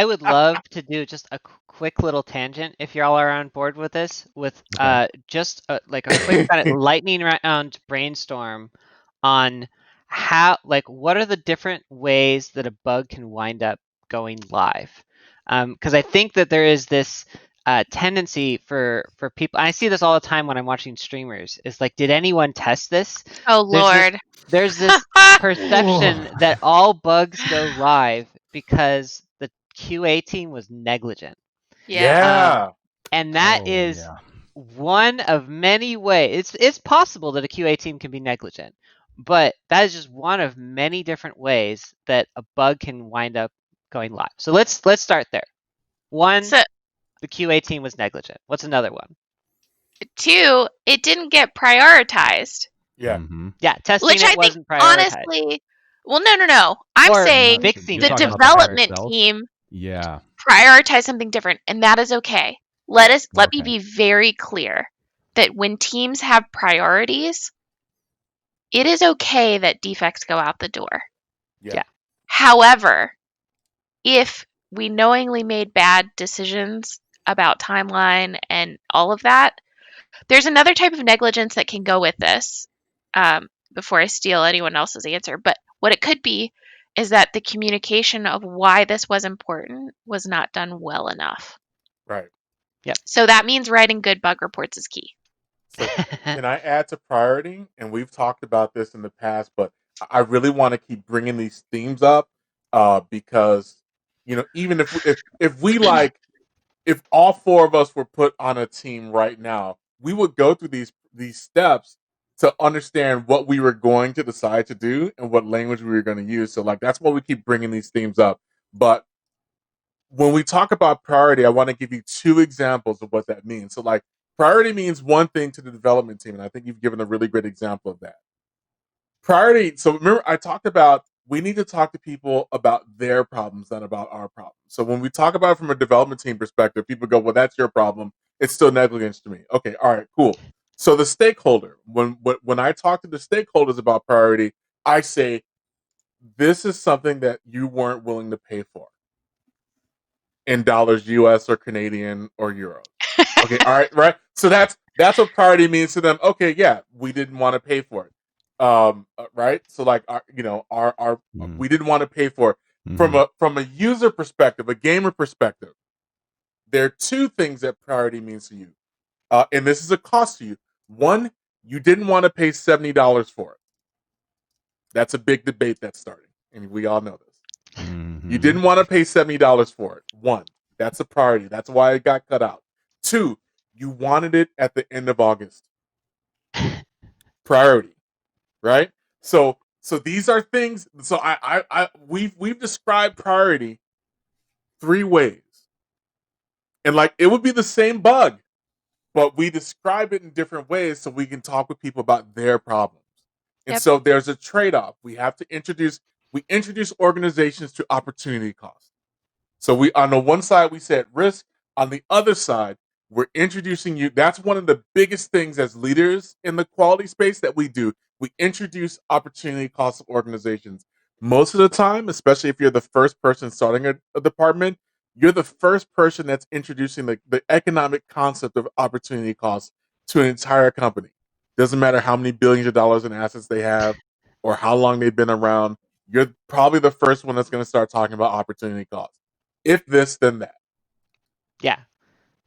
would love to do just a quick little tangent if y'all are on board with this, with Okay. just like a quick kind of lightning round brainstorm on what are the different ways that a bug can wind up going live. Because I think that there is this tendency for people. I see this all the time when I'm watching streamers. It's like, did anyone test this? Oh There's this Lord. there's this perception that all bugs go live because the QA team was negligent. Yeah. Yeah. And that Oh, is yeah. one of many ways. It's possible that a QA team can be negligent, but that is just one of many different ways that a bug can wind up going live. So let's start there. One, So the QA team was negligent. What's another one? 2, it didn't get prioritized. Yeah. Mm-hmm. Yeah, testing Which I it think wasn't prioritized. honestly, well, no. I'm Or saying fixing the it wasn't development prioritized. team Yeah. prioritize something different, and that is okay. Let me Okay. be very clear that when teams have priorities, it is okay that defects go out the door. Yeah. However, if we knowingly made bad decisions about timeline and all of that, there's another type of negligence that can go with this. Before I steal anyone else's answer, but what it could be is that the communication of why this was important was not done well enough. Right. So that means writing good bug reports is key. So can I add to priority? And we've talked about this in the past, but I really want to keep bringing these themes up because even if we like if all four of us were put on a team right now, we would go through these steps to understand what we were going to decide to do and what language we were going to use. So like that's why we keep bringing these themes up. But when we talk about priority, I want to give you two examples of what that means. So like priority means one thing to the development team, and I think you've given a really great example of that. Priority. So remember, I talked about we need to talk to people about their problems, not about our problems. So when we talk about it from a development team perspective, people go, "Well, that's your problem. It's still negligence to me." Okay, all right, cool. So the stakeholder, when I talk to the stakeholders about priority, I say this is something that you weren't willing to pay for in dollars US or Canadian or euros. Okay, all right, right. So that's what priority means to them. Okay, yeah, we didn't want to pay for it. Right. So like our Mm. we didn't want to pay for it. Mhm. From a user perspective, a gamer perspective, there are two things that priority means to you, and this is a cost to you. One, you didn't want to pay $70 for it. That's a big debate that's starting, and we all know this. You Mhm. didn't want to pay $70 for it. One, that's a priority. That's why it got cut out. Two, you wanted it at the end of August. Priority, right? So these are things. So we've described priority three ways, and like it would be the same bug, but we describe it in different ways so we can talk with people about their problems. And Yep. so there's a trade-off. We introduce organizations to opportunity cost. So we on the one side we said risk, on the other side we're introducing you. That's one of the biggest things as leaders in the quality space that we do. We introduce opportunity cost of organizations. Most of the time, especially if you're the first person starting a department, you're the first person that's introducing the economic concept of opportunity cost to an entire company. Doesn't matter how many billions of dollars in assets they have or how long they've been around. You're probably the first one that's going to start talking about opportunity cost. If this, then that. Yeah.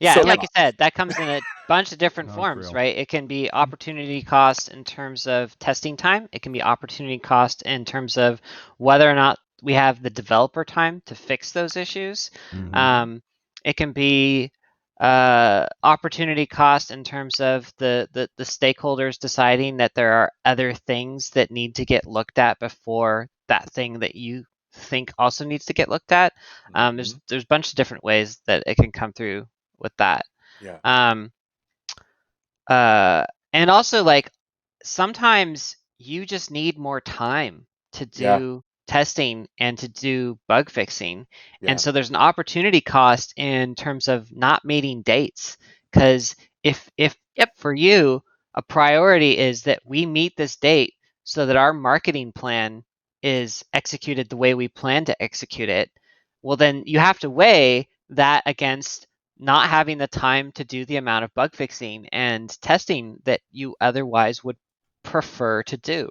Yeah, So and Yep. like you said, that comes in a bunch of different No, it's forms, real. right? It can be opportunity cost in terms of testing time. It can be opportunity cost in terms of whether or not we have the developer time to fix those issues. Mhm. It can be opportunity cost in terms of the stakeholders deciding that there are other things that need to get looked at before that thing that you think also needs to get looked at. mhm, There's a bunch of different ways that it can come through with that. yeah, Um, uh, and also like sometimes you just need more time to yeah, do testing and to do bug fixing. And yeah, so there's an opportunity cost in terms of not meeting dates. Because if Yep. for you a priority is that we meet this date so that our marketing plan is executed the way we plan to execute it, well then you have to weigh that against not having the time to do the amount of bug fixing and testing that you otherwise would prefer to do.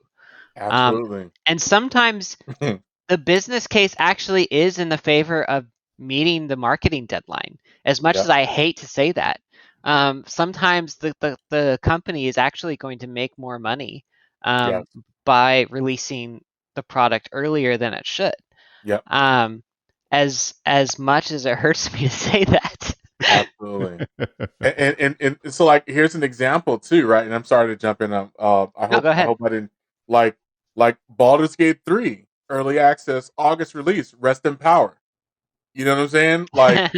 Um, absolutely. and sometimes the business case actually is in the favor of meeting the marketing deadline. As much Yep, as I hate to say that, sometimes the company is actually going to make more money yes, by releasing the product earlier than it should. yep, Um, as much as it hurts me to say that. absolutely. And so like here's an example too, right? And I'm sorry to jump in. I No, hope go I ahead. hope I didn't like Baldur's Gate 3 early access August release. Rest in power. You know what I'm saying? Like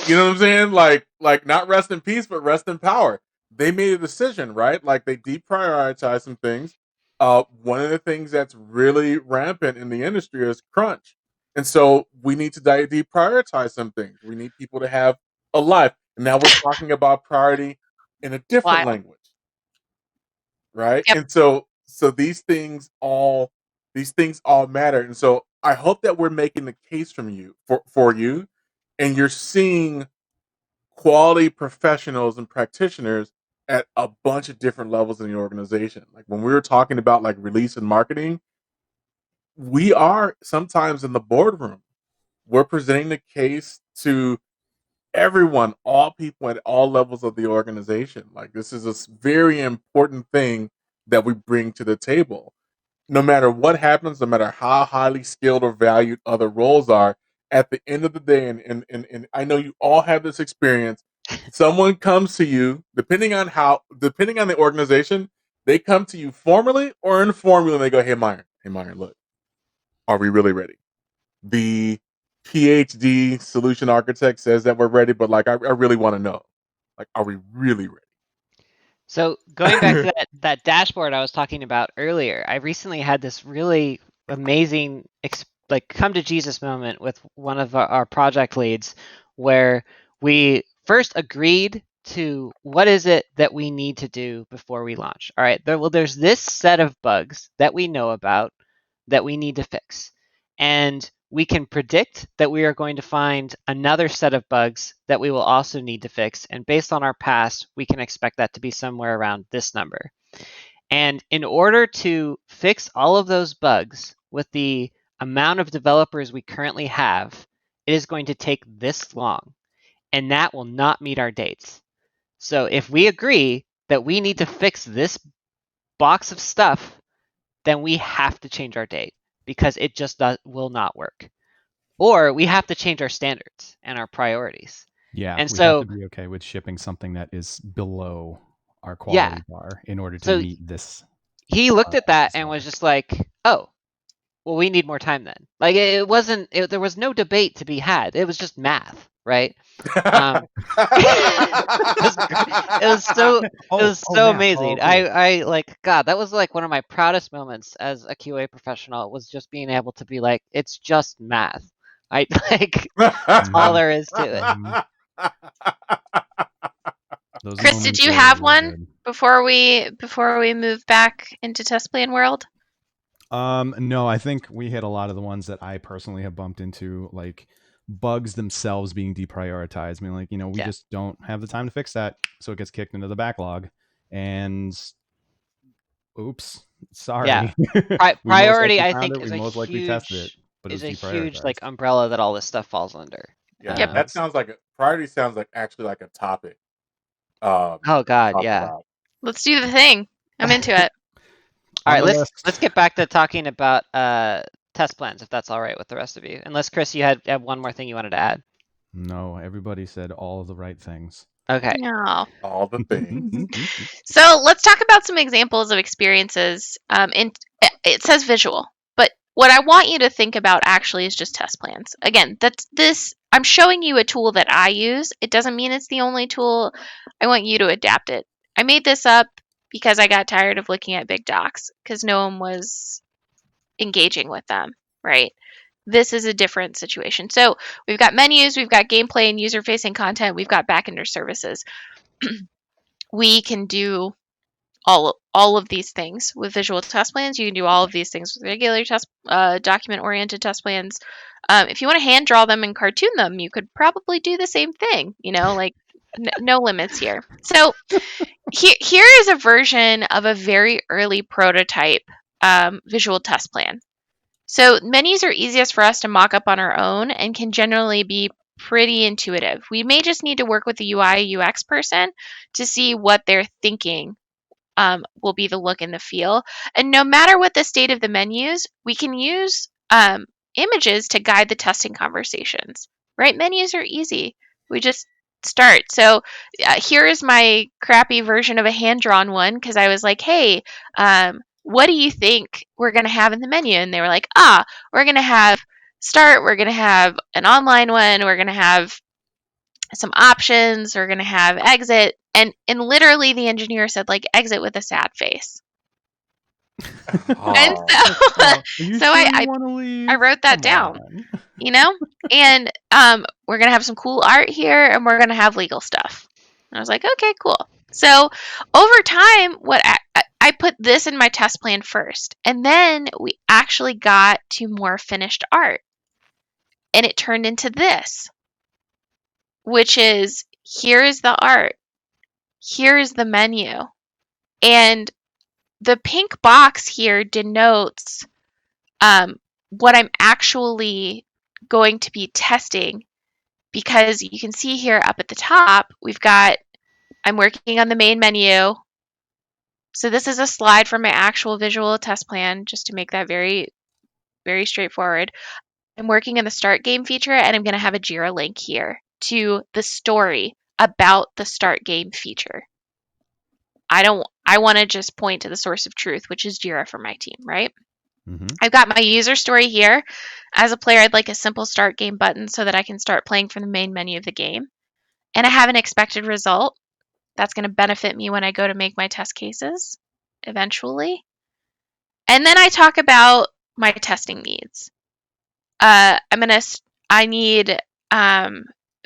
you know what I'm saying? Like not rest in peace, but rest in power. They made a decision, right? Like they deprioritized some things. One of the things that's really rampant in the industry is crunch, and so we need to deprioritize some things. We need people to have a life, and now we're talking about priority in a different Wild. language, right? Yep. And so these things all matter, and so I hope that we're making the case from you for you, and you're seeing quality professionals and practitioners at a bunch of different levels in the organization. Like when we were talking about like release and marketing, we are sometimes in the boardroom. We're presenting the case to everyone, all people at all levels of the organization. Like, this is a very important thing that we bring to the table. No matter what happens, no matter how highly skilled or valued other roles are, at the end of the day, and I know you all have this experience, someone comes to you, depending on the organization, they come to you formally or informally, and they go, hey Myron, look, are we really ready? The PhD solution architect says that we're ready, but like, I really want to know, like, are we really ready? So going back to that dashboard I was talking about earlier, I recently had this really amazing come to Jesus moment with one of our project leads, where we first agreed to what is it that we need to do before we launch. All right, there's this set of bugs that we know about that we need to fix, and we can predict that we are going to find another set of bugs that we will also need to fix. And based on our past, we can expect that to be somewhere around this number. And in order to fix all of those bugs with the amount of developers we currently have, it is going to take this long. And that will not meet our dates. So if we agree that we need to fix this box of stuff, then we have to change our date because it just will not work. Or we have to change our standards and our priorities. Yeah, And we have so, to be okay with shipping something that is below our yeah. quality bar in order to So meet this. he looked at that and standard. was just like, oh, well, we need more time then. Like, there was no debate to be had. It was just math, right? It was so amazing. Oh, cool. I like, God, that was like one of my proudest moments as a QA professional, was just being able to be like, it's just math. I like, that's all there is to it. Those Chris, did moments you are have really one good. before we move back into test plan world? No, I think we hit a lot of the ones that I personally have bumped into, like bugs themselves being deprioritized. I mean, like, we Yeah. just don't have the time to fix that, so it gets kicked into the backlog. And oops, sorry. Yeah. We Priority, most likely I found think, it. We most likely tested it, but it is was a huge like deprioritized. umbrella that all this stuff falls under. Yeah, Yep. that sounds like priority sounds like actually like a topic. Oh to God, talk yeah. about. Let's do the thing. I'm into it. All On right, the let's list. get back to talking about test plans, if that's all right with the rest of you. Unless Chris, you had one more thing you wanted to add. No, everybody said all of the right things. Okay. No. All the things. So let's talk about some examples of experiences. It says visual, but what I want you to think about actually is just test plans. Again, I'm showing you a tool that I use. It doesn't mean it's the only tool. I want you to adapt it. I made this up because I got tired of looking at big docs because no one was engaging with them, right? This is a different situation. So we've got menus, we've got gameplay and user-facing content, we've got backender services. We can do all of these things with visual test plans. You can do all of these things with regular document-oriented test plans. If you want to hand draw them and cartoon them, you could probably do the same thing. Like no limits here. So here is a version of a very early prototype visual test plan. So menus are easiest for us to mock up on our own and can generally be pretty intuitive. We may just need to work with the UI UX person to see what they're thinking will be the look and the feel. And no matter what the state of the menus, we can use images to guide the testing conversations, right? Menus are easy. We just start. So here is my crappy version of a hand-drawn one because I was like, hey, what do you think we're going to have in the menu? And they were like, we're going to have start, we're going to have an online one, we're going to have some options, we're going to have exit. And literally the engineer said, like, exit with a sad face. And so I wrote that down, and we're going to have some cool art here, and we're going to have legal stuff. And I was like, okay, cool. So over time, what I put this in my test plan first, and then we actually got to more finished art, and it turned into this, which is, here is the art, here is the menu, and the pink box here denotes what I'm actually going to be testing, because you can see here up at the top, I'm working on the main menu. So this is a slide from my actual visual test plan, just to make that very, very straightforward. I'm working in the start game feature, and I'm going to have a Jira link here to the story about the start game feature. I want to just point to the source of truth, which is Jira for my team, right? Mm-hmm. I've got my user story here. As a player, I'd like a simple start game button so that I can start playing from the main menu of the game. And I have an expected result that's going to benefit me when I go to make my test cases eventually. And then I talk about my testing needs. I need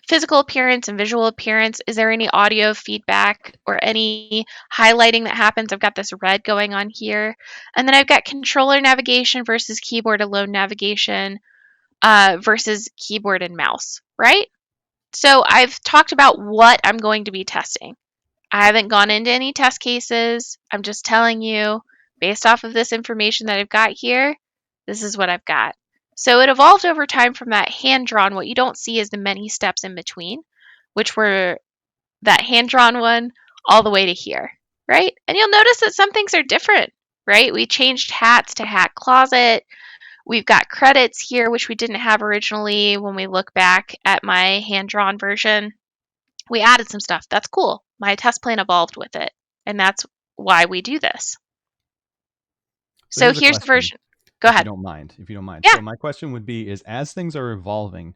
physical appearance and visual appearance. Is there any audio feedback or any highlighting that happens? I've got this red going on here. And then I've got controller navigation versus keyboard alone navigation versus keyboard and mouse, right? So I've talked about what I'm going to be testing. I haven't gone into any test cases. I'm just telling you, based off of this information that I've got here, this is what I've got. So it evolved over time from that hand-drawn. What you don't see is the many steps in between, which were that hand-drawn one all the way to here, right? And you'll notice that some things are different, right? We changed hats to hat closet. We've got credits here, which we didn't have originally when we look back at my hand-drawn version. We added some stuff. That's cool. My test plan evolved with it, and that's why we do this. So here's the version. Go ahead. If you don't mind. Yeah. So my question would be is, as things are evolving,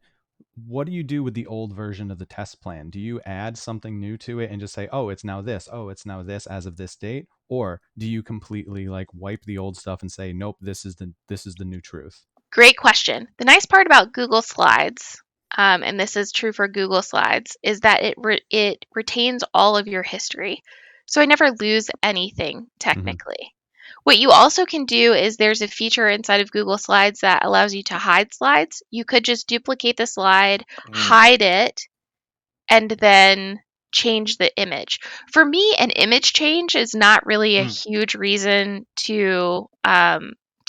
what do you do with the old version of the test plan? Do you add something new to it and just say, oh, it's now this, as of this date? Or do you completely like wipe the old stuff and say, nope, this is the new truth? Great question. The nice part about Google Slides, and this is true for Google Slides, is that it retains all of your history. So I never lose anything technically. What you also can do is there's a feature inside of Google Slides that allows you to hide slides. You could just duplicate the slide, hide it, and then change the image. For me, an image change is not really a huge reason to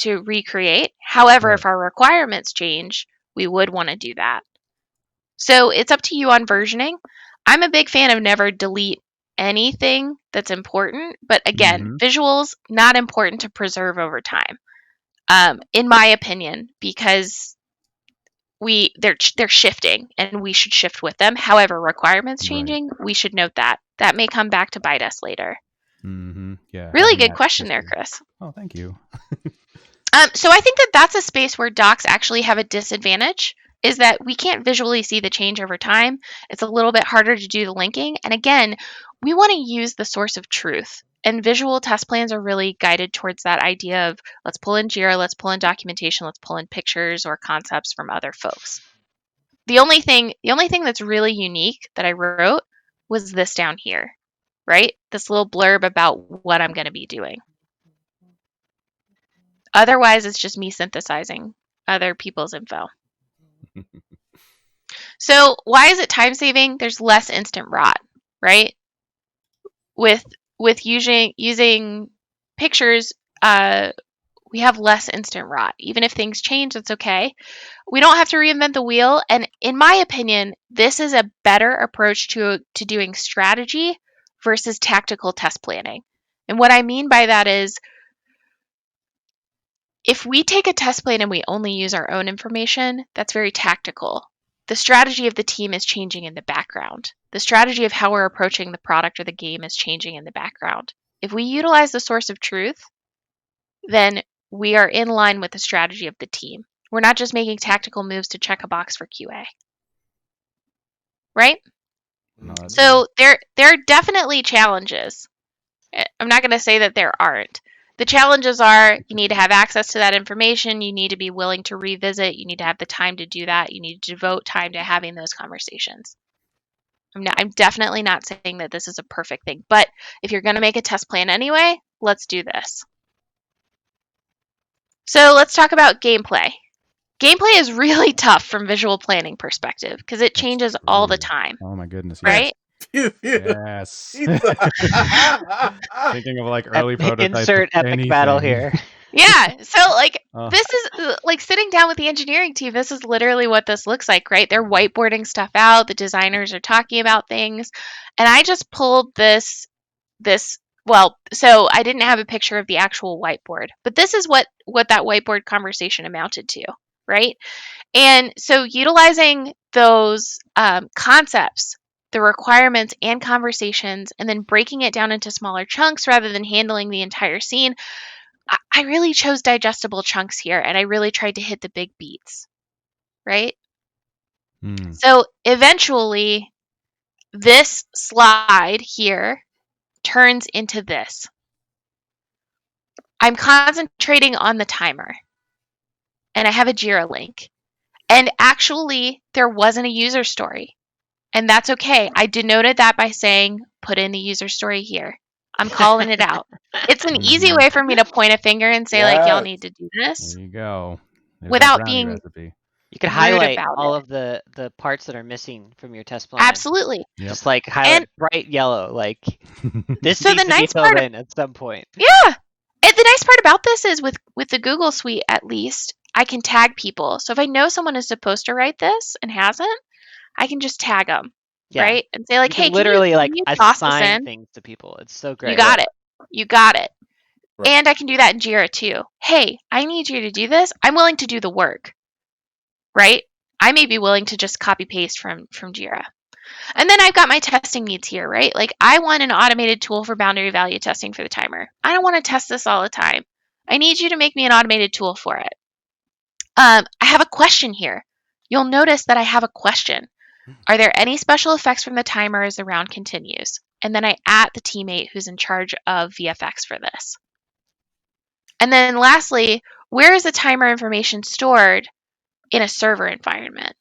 recreate. However, Right. if our requirements change, we would want to do that. So it's up to you on versioning. I'm a big fan of never delete anything that's important, but again, visuals not important to preserve over time, in my opinion, because they're shifting and we should shift with them. However, requirements changing, we should note that may come back to bite us later. Yeah. Really good question there, Chris. Oh, thank you. So I think that that's a space where docs actually have a disadvantage, is that we can't visually see the change over time. It's a little bit harder to do the linking. And again, we want to use the source of truth. And visual test plans are really guided towards that idea of let's pull in Jira, let's pull in documentation, let's pull in pictures or concepts from other folks. The only thing that's really unique that I wrote was this down here, right? This little blurb about what I'm going to be doing. Otherwise, it's just me synthesizing other people's info. So why is it time saving? There's less instant rot, right? With using pictures, we have less instant rot. Even if things change, it's okay. We don't have to reinvent the wheel. And in my opinion, this is a better approach to doing strategy versus tactical test planning. And what I mean by that is, if we take a test plan and we only use our own information, that's very tactical. The strategy of the team is changing in the background. The strategy of how we're approaching the product or the game is changing in the background. If we utilize the source of truth, then we are in line with the strategy of the team. We're not just making tactical moves to check a box for QA. Right? So there are definitely challenges. I'm not going to say that there aren't. The challenges are you need to have access to that information. You need to be willing to revisit. You need to have the time to do that. You need to devote time to having those conversations. I'm definitely not saying that this is a perfect thing, but if you're going to make a test plan anyway, let's do this. So let's talk about gameplay. Gameplay is really tough from visual planning perspective because it changes all the time. Oh my goodness. Right? Yes. Thinking of like early Epic prototypes. insert epic battle here. Yeah. So like Oh, this is like sitting down with the engineering team. This is literally what this looks like, right? They're whiteboarding stuff out. The designers are talking about things, and I just pulled this. Well, so I didn't have a picture of the actual whiteboard, but this is what that whiteboard conversation amounted to, right? And so utilizing those concepts, the requirements and conversations, and then breaking it down into smaller chunks rather than handling the entire scene, I really chose digestible chunks here, and I really tried to hit the big beats, right? hmm. So eventually, this slide here turns into this. I'm concentrating on the timer, and I have a Jira link. And actually, there wasn't a user story, and that's okay. I denoted that by saying, put in the user story here. I'm calling it out. It's an easy Mhm. way for me to point a finger and say, like, y'all Yes. need to do There this you go. There's that without brownie being recipe. You could rude highlight about all it. of the parts that are missing from your test plan. Absolutely. Yep. Just like highlight And it bright yellow, like this so the needs to be nice filled part, in at some point. yeah. And the nice part about this is with the Google Suite, at least, I can tag people. So if I know someone is supposed to write this and hasn't, I can just tag them, Yeah. right? And say like, You hey, can literally like can you toss this assign in? things to people. It's so You great. got it. You got it. Right. And I can do that in Jira too. Hey, I need you to do this. I'm willing to do the work, right? I may be willing to just copy paste from Jira. And then I've got my testing needs here, right? Like I want an automated tool for boundary value testing for the timer. I don't want to test this all the time. I need you to make me an automated tool for it. I have a question here. You'll notice that I have a question. Are there any special effects from the timer as the round continues? And then I at the teammate who's in charge of VFX for this. And then lastly, where is the timer information stored in a server environment?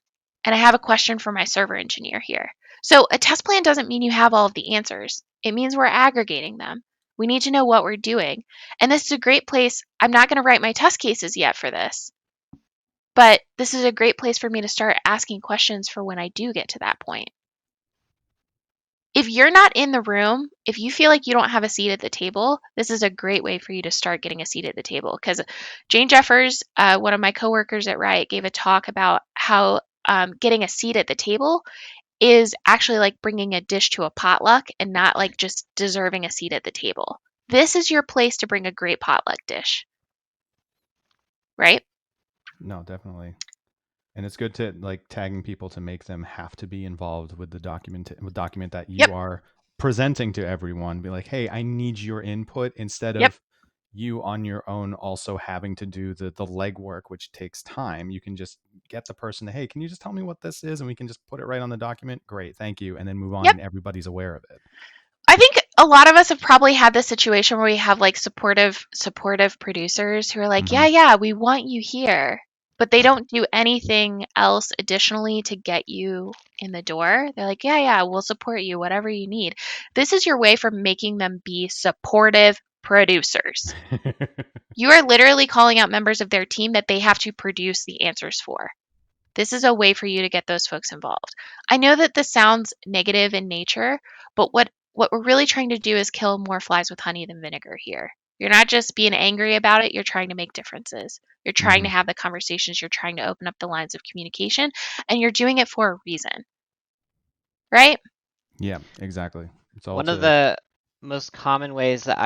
And I have a question for my server engineer here. So a test plan doesn't mean you have all of the answers. It means we're aggregating them. We need to know what we're doing. And this is a great place. I'm not going to write my test cases yet for this, but this is a great place for me to start asking questions for when I do get to that point. If you're not in the room, if you feel like you don't have a seat at the table, this is a great way for you to start getting a seat at the table. Because Jane Jeffers, one of my coworkers at Riot, gave a talk about how getting a seat at the table is actually like bringing a dish to a potluck and not like just deserving a seat at the table. This is your place to bring a great potluck dish, right? No, definitely. And it's good to like tagging people to make them have to be involved with the document that you Yep. are presenting to everyone. Be like, hey, I need your input instead Yep. of you on your own also having to do the legwork, which takes time. You can just get the person to, hey, can you just tell me what this is? And we can just put it right on the document. Great, thank you. And then move on Yep. and everybody's aware of it. I think a lot of us have probably had this situation where we have like supportive producers who are like, Mhm. yeah, we want you here, but they don't do anything else additionally to get you in the door. They're like, yeah, we'll support you, whatever you need. This is your way for making them be supportive producers. You are literally calling out members of their team that they have to produce the answers for. This is a way for you to get those folks involved. I know that this sounds negative in nature, but what we're really trying to do is kill more flies with honey than vinegar here. You're not just being angry about it, you're trying to make differences. You're trying to Mhm. have the conversations, you're trying to open up the lines of communication, and you're doing it for a reason. Right? Yeah, exactly. It's all One of to the most common ways that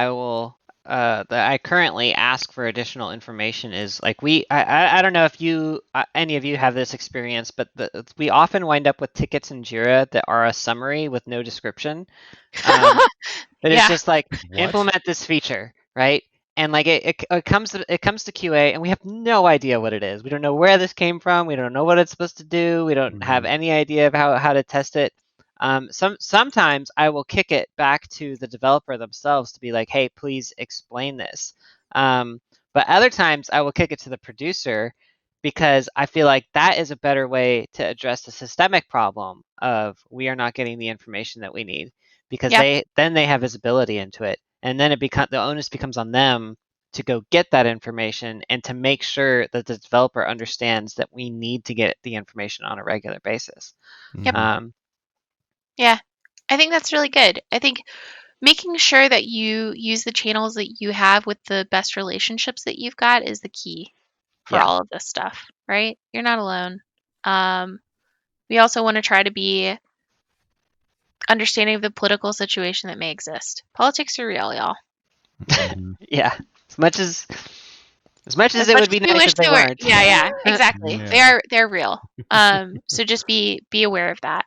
that I currently ask for additional information is like I don't know if you any of you have this experience, but we often wind up with tickets in Jira that are a summary with no description. That is Yeah. just like what? implement this feature, right? And like it comes to QA, and we have no idea what it is. We don't know where this came from. We don't know what it's supposed to do. We don't have Mhm. any idea of how to test it. Sometimes I will kick it back to the developer themselves to be like, hey, please explain this. But other times I will kick it to the producer because I feel like that is a better way to address the systemic problem of we are not getting the information that we need, because Yeah. they have visibility into it, and then the onus becomes on them to go get that information and to make sure that the developer understands that we need to get the information on a regular basis. Yep. Mhm. Um, Yeah. I think that's really good. I think making sure that you use the channels that you have with the best relationships that you've got is the key for Yeah. all of this stuff, right? You're not alone. We also want to try to be understanding of the political situation that may exist. Politics are real, y'all. Mhm. Yeah. As much as As it much would as be we nice wish if they they were, weren't. yeah, exactly. Yeah. They're real. So just be aware of that.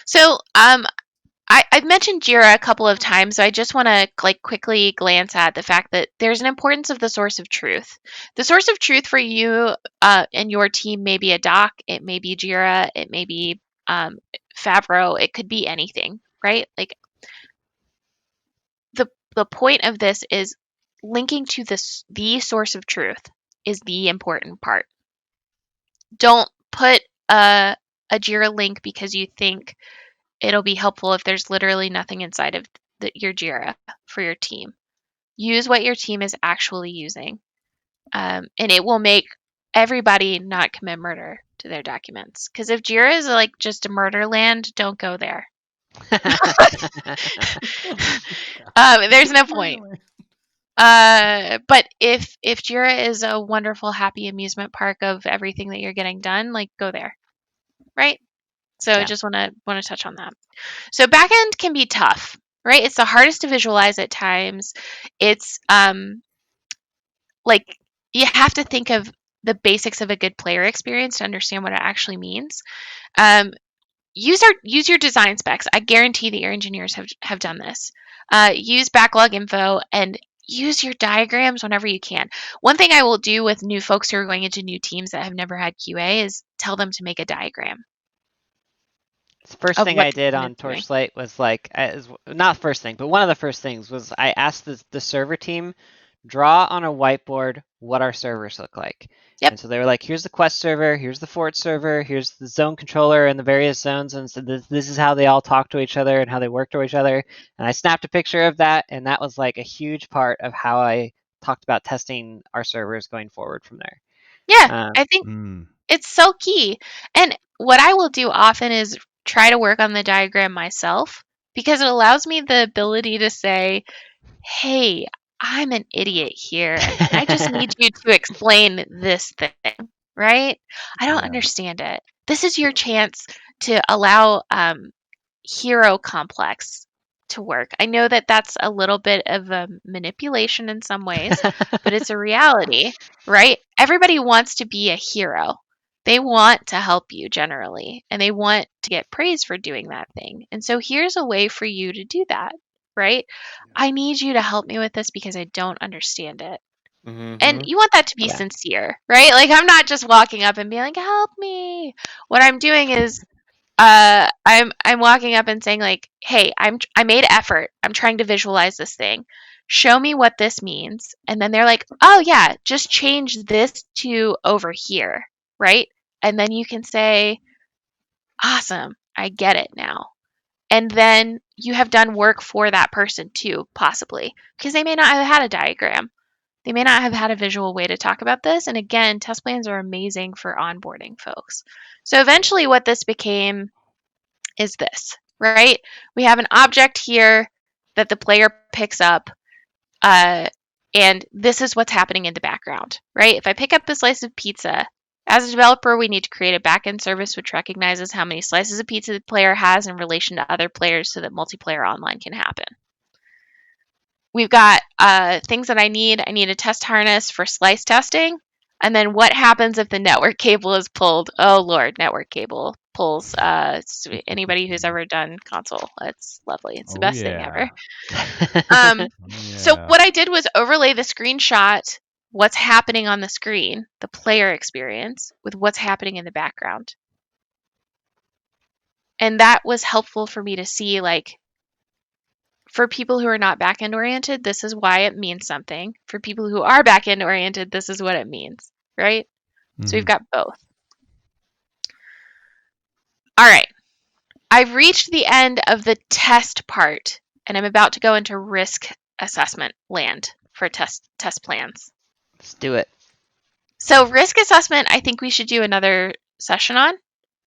So I've mentioned Jira a couple of times, so I just want to like quickly glance at the fact that there's an importance of the source of truth. The source of truth for you and your team may be a doc, it may be Jira, it may be Favreau, it could be anything, right? Like the point of this is linking to the source of truth is the important part. Don't put a Jira link because you think it'll be helpful if there's literally nothing inside of your Jira for your team. Use what your team is actually using, and it will make everybody not commit murder to their documents. Because if Jira is like just a murder land, don't go there. There's no point. But if Jira is a wonderful, happy amusement park of everything that you're getting done, like go there, right? So I Yeah. just want to touch on that. So backend can be tough, right? It's the hardest to visualize at times. It's like you have to think of the basics of a good player experience to understand what it actually means. Use your design specs. I guarantee that your engineers have done this. Use backlog info and use your diagrams whenever you can. One thing I will do with new folks who are going into new teams that have never had QA is tell them to make a diagram The first of thing what I did the team on is doing. Torchlight was like, not first thing, but one of the first things was I asked the server team, draw on a whiteboard what our servers look like. Yep. And so they were like, here's the Quest server, here's the Fort server, here's the zone controller and the various zones. And so this is how they all talk to each other and how they work to each other. And I snapped a picture of that. And that was like a huge part of how I talked about testing our servers going forward from there. Yeah, I think it's so key. And what I will do often is try to work on the diagram myself because it allows me the ability to say, hey, I'm an idiot here, and I just need you to explain this thing, right? I don't understand it. This is your chance to allow hero complex to work. I know that that's a little bit of a manipulation in some ways, but it's a reality, right? Everybody wants to be a hero. They want to help you generally, and they want to get praise for doing that thing. And so here's a way for you to do that, right? I need you to help me with this because I don't understand it. And you want that to be sincere, right? Like I'm not just walking up and being like, "Help me." What I'm doing is I'm walking up and saying like, "Hey, I made effort. I'm trying to visualize this thing. Show me what this means." And then they're like, "Oh yeah, just change this to over here." Right? And then you can say, "Awesome. I get it now." And then you have done work for that person too, possibly, because they may not have had a diagram. They may not have had a visual way to talk about this. And again, test plans are amazing for onboarding folks. So eventually what this became is this, right? We have an object here that the player picks up, and this is what's happening in the background, right? If I pick up a slice of pizza, as a developer, we need to create a backend service which recognizes how many slices of pizza the player has in relation to other players so that multiplayer online can happen. We've got things that I need. I need a test harness for slice testing. And then what happens if the network cable is pulled? Oh, Lord, network cable pulls. Anybody who's ever done console, it's lovely. It's the best thing ever. So what I did was overlay the screenshot, what's happening on the screen, the player experience, with what's happening in the background. And that was helpful for me to see, like, for people who are not back-end oriented, this is why it means something. For people who are back-end oriented, this is what it means, right? So we've got both. All right. I've reached the end of the test part, and I'm about to go into risk assessment land for test plans. Let's do it. So risk assessment, I think we should do another session on,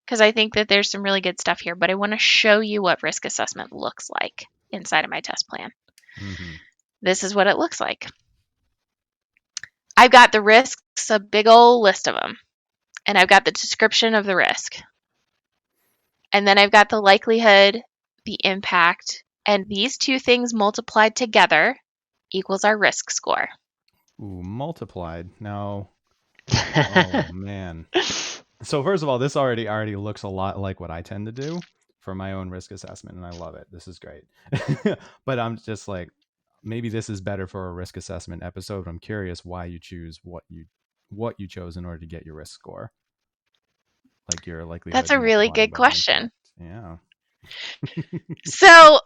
because I think that there's some really good stuff here, but I want to show you what risk assessment looks like inside of my test plan. Mm-hmm. This is what it looks like. I've got the risks, a big old list of them, and I've got the description of the risk. And then I've got the likelihood, the impact, and these two things multiplied together equals our risk score. Ooh, multiplied. Now, oh man. So first of all, this already looks a lot like what I tend to do for my own risk assessment, and I love it. This is great. But I'm just like, maybe this is better for a risk assessment episode. I'm curious why you choose what you chose in order to get your risk score, like your likelihood. That's a really multiplied good by the question. impact. Yeah. So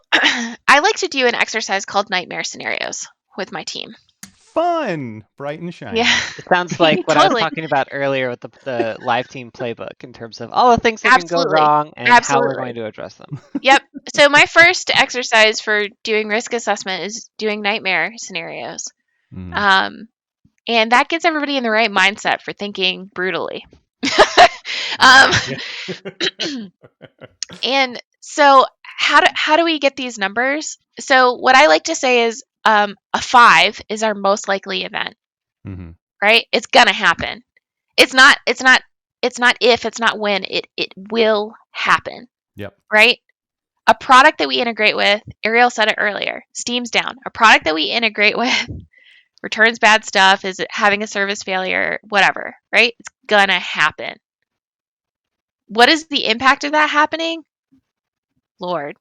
I like to do an exercise called nightmare scenarios with my team. Fun, bright and shiny. Yeah. It sounds like what I was Totally. talking about earlier with the live team playbook in terms of all the things that can go Absolutely. wrong and how we're Absolutely. going to address them. Yep. So my first exercise for doing risk assessment is doing nightmare scenarios. Mm. And that gets everybody in the right mindset for thinking brutally. And so how do we get these numbers? So what I like to say is a 5 is our most likely event. Mm-hmm. Right? It's gonna happen. It's not if, it's not when, it will happen. Yep. Right? A product that we integrate with, Ariel said it earlier, Steam's down. A product that we integrate with returns bad stuff, is having a service failure, whatever, right? It's gonna happen. What is the impact of that happening? Lord.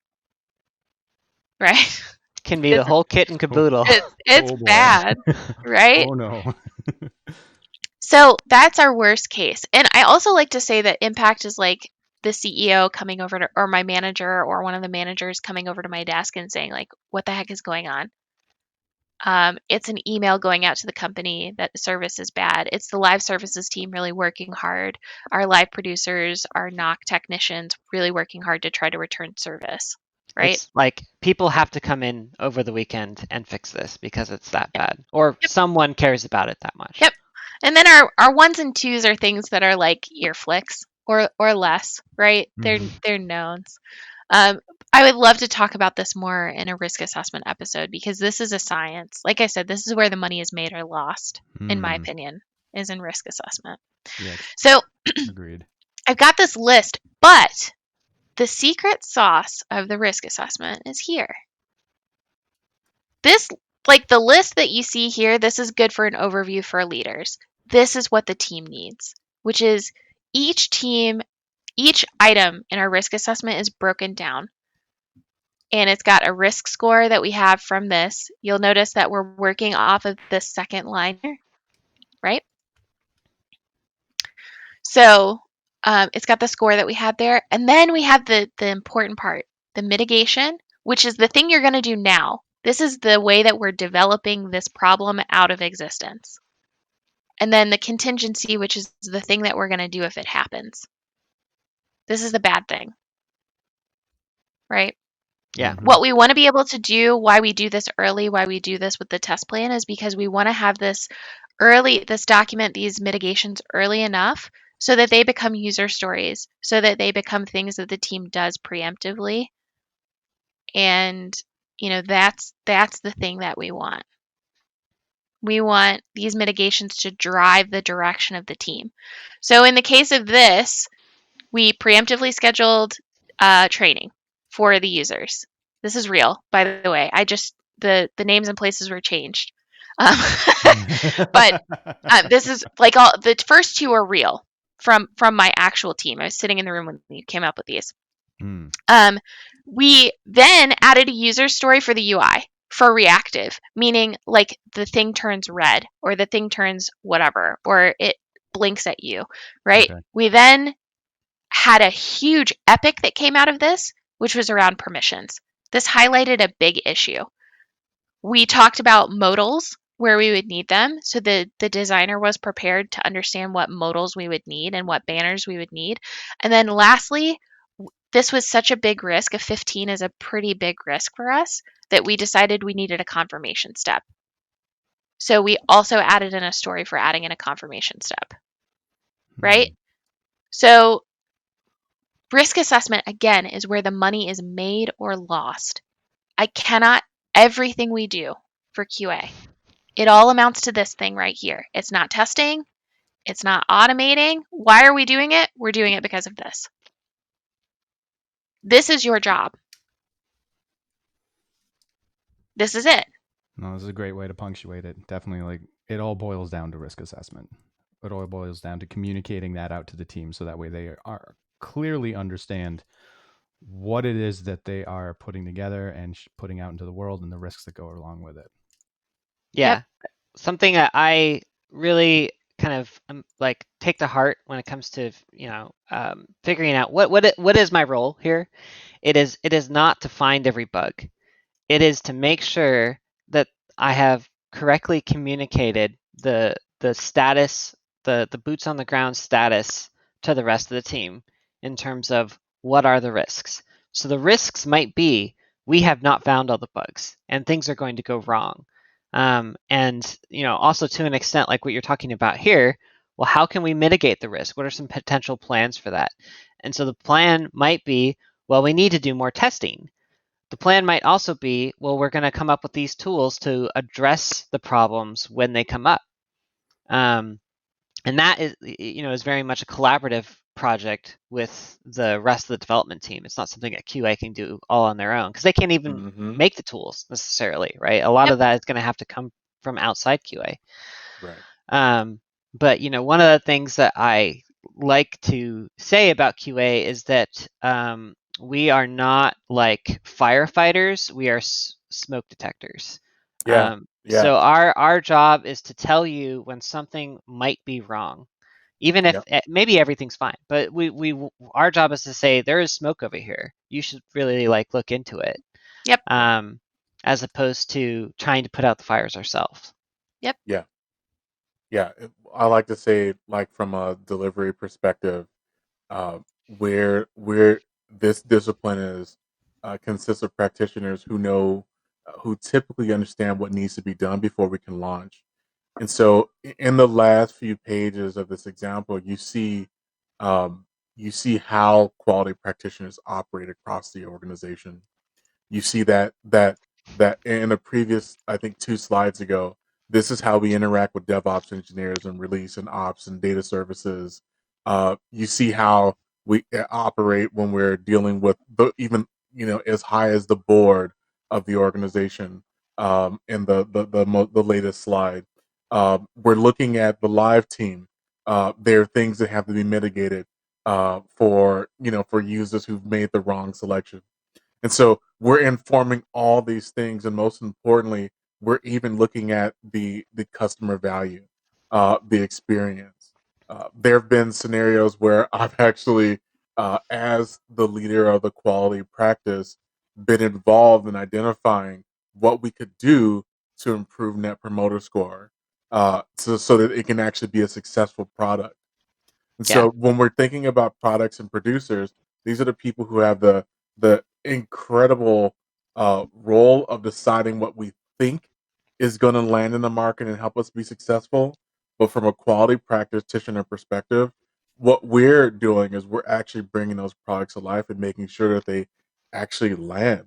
Right? Can be the whole kit and caboodle. It's Oh, boy. bad, right? Oh no. So that's our worst case. And I also like to say that impact is like the CEO coming over to, or my manager or one of the managers coming over to my desk and saying like, what the heck is going on? It's an email going out to the company that the service is bad. It's the live services team really working hard. Our live producers, our knock technicians really working hard to try to return service, right? It's like people have to come in over the weekend and fix this because it's that Yep. bad, or Yep. someone cares about it that much. Yep. And then our ones and twos are things that are like ear flicks or less, right? They're knowns. I would love to talk about this more in a risk assessment episode because this is a science. Like I said, this is where the money is made or lost, in my opinion, is in risk assessment. Yeah. So Agreed. I've got this list, but the secret sauce of the risk assessment is here. This, like the list that you see here, this is good for an overview for leaders. This is what the team needs, which is each item in our risk assessment is broken down. And it's got a risk score that we have from this. You'll notice that we're working off of the second line here, right? So it's got the score that we had there. And then we have the important part, the mitigation, which is the thing you're going to do now. This is the way that we're developing this problem out of existence. And then the contingency, which is the thing that we're going to do if it happens. This is the bad thing, right? Yeah. What we want to be able to do, why we do this early, why we do this with the test plan, is because we want to have this document, these mitigations early enough so that they become user stories, so that they become things that the team does preemptively. And, that's the thing that we want. We want these mitigations to drive the direction of the team. So in the case of this, we preemptively scheduled training for the users. This is real, by the way. The names and places were changed. But this is like all the first two are real from my actual team. I was sitting in the room when we came up with these. We then added a user story for the UI for reactive, meaning like the thing turns red or the thing turns whatever, or it blinks at you, right? Okay. We then had a huge epic that came out of this, which was around permissions. This highlighted a big issue. We talked about modals, where we would need them. So the designer was prepared to understand what modals we would need and what banners we would need. And then lastly, this was such a big risk. A 15 is a pretty big risk for us that we decided we needed a confirmation step. So we also added in a story for adding in a confirmation step, right? So risk assessment, again, is where the money is made or lost. everything we do for QA, it all amounts to this thing right here. It's not testing. It's not automating. Why are we doing it? We're doing it because of this. This is your job. This is it. No, this is a great way to punctuate it. Definitely, like, it all boils down to risk assessment. It all boils down to communicating that out to the team so that way they are clearly understand what it is that they are putting together and putting out into the world and the risks that go along with it. Yeah. Something that I really kind of like take to heart when it comes to figuring out what is my role here. It is not to find every bug. It is to make sure that I have correctly communicated the status, the boots on the ground status to the rest of the team in terms of what are the risks. So the risks might be we have not found all the bugs and things are going to go wrong. And also to an extent like what you're talking about here, well, how can we mitigate the risk? What are some potential plans for that? And so the plan might be, well, we need to do more testing. The plan might also be, well, we're going to come up with these tools to address the problems when they come up. And that is very much a collaborative project with the rest of the development team. It's not something that QA can do all on their own because they can't even make the tools necessarily, right? A lot of that is going to have to come from outside QA. Right. But one of the things that I like to say about QA is that we are not like firefighters; we are smoke detectors. Yeah. So our job is to tell you when something might be wrong, even if maybe everything's fine. But our job is to say there is smoke over here. You should really look into it. Yep. As opposed to trying to put out the fires ourselves. Yep. Yeah. I like to say, like, from a delivery perspective, where this discipline is consists of practitioners who know, who typically understand what needs to be done before we can launch. And so, in the last few pages of this example, um, you see how quality practitioners operate across the organization. You see that in the previous, I think, 2 slides ago. This is how we interact with DevOps engineers and release and ops and data services. You see how we operate when we're dealing with even as high as the board of the organization. In the latest slide, we're looking at the live team. There are things that have to be mitigated for users who've made the wrong selection. And so we're informing all these things, and most importantly, we're even looking at the customer value, the experience. There have been scenarios where I've actually, as the leader of the quality practice, been involved in identifying what we could do to improve Net Promoter Score, so that it can actually be a successful product. And Yeah. so when we're thinking about products and producers, these are the people who have the incredible role of deciding what we think is going to land in the market and help us be successful. But from a quality practitioner perspective, what we're doing is we're actually bringing those products to life and making sure that they actually land.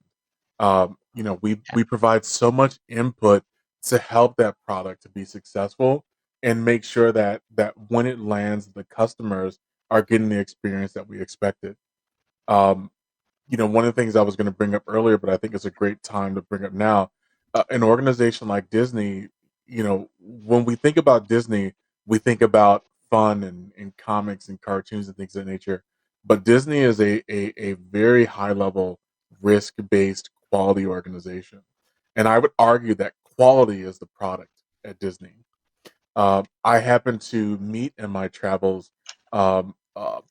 We provide so much input to help that product to be successful and make sure that when it lands, the customers are getting the experience that we expected. Um, One of the things I was going to bring up earlier, but I think it's a great time to bring up now. An organization like Disney, when we think about Disney, we think about fun and comics and cartoons and things of that nature. But Disney is a very high level risk based quality organization. And I would argue that quality is the product at Disney. I happen to meet in my travels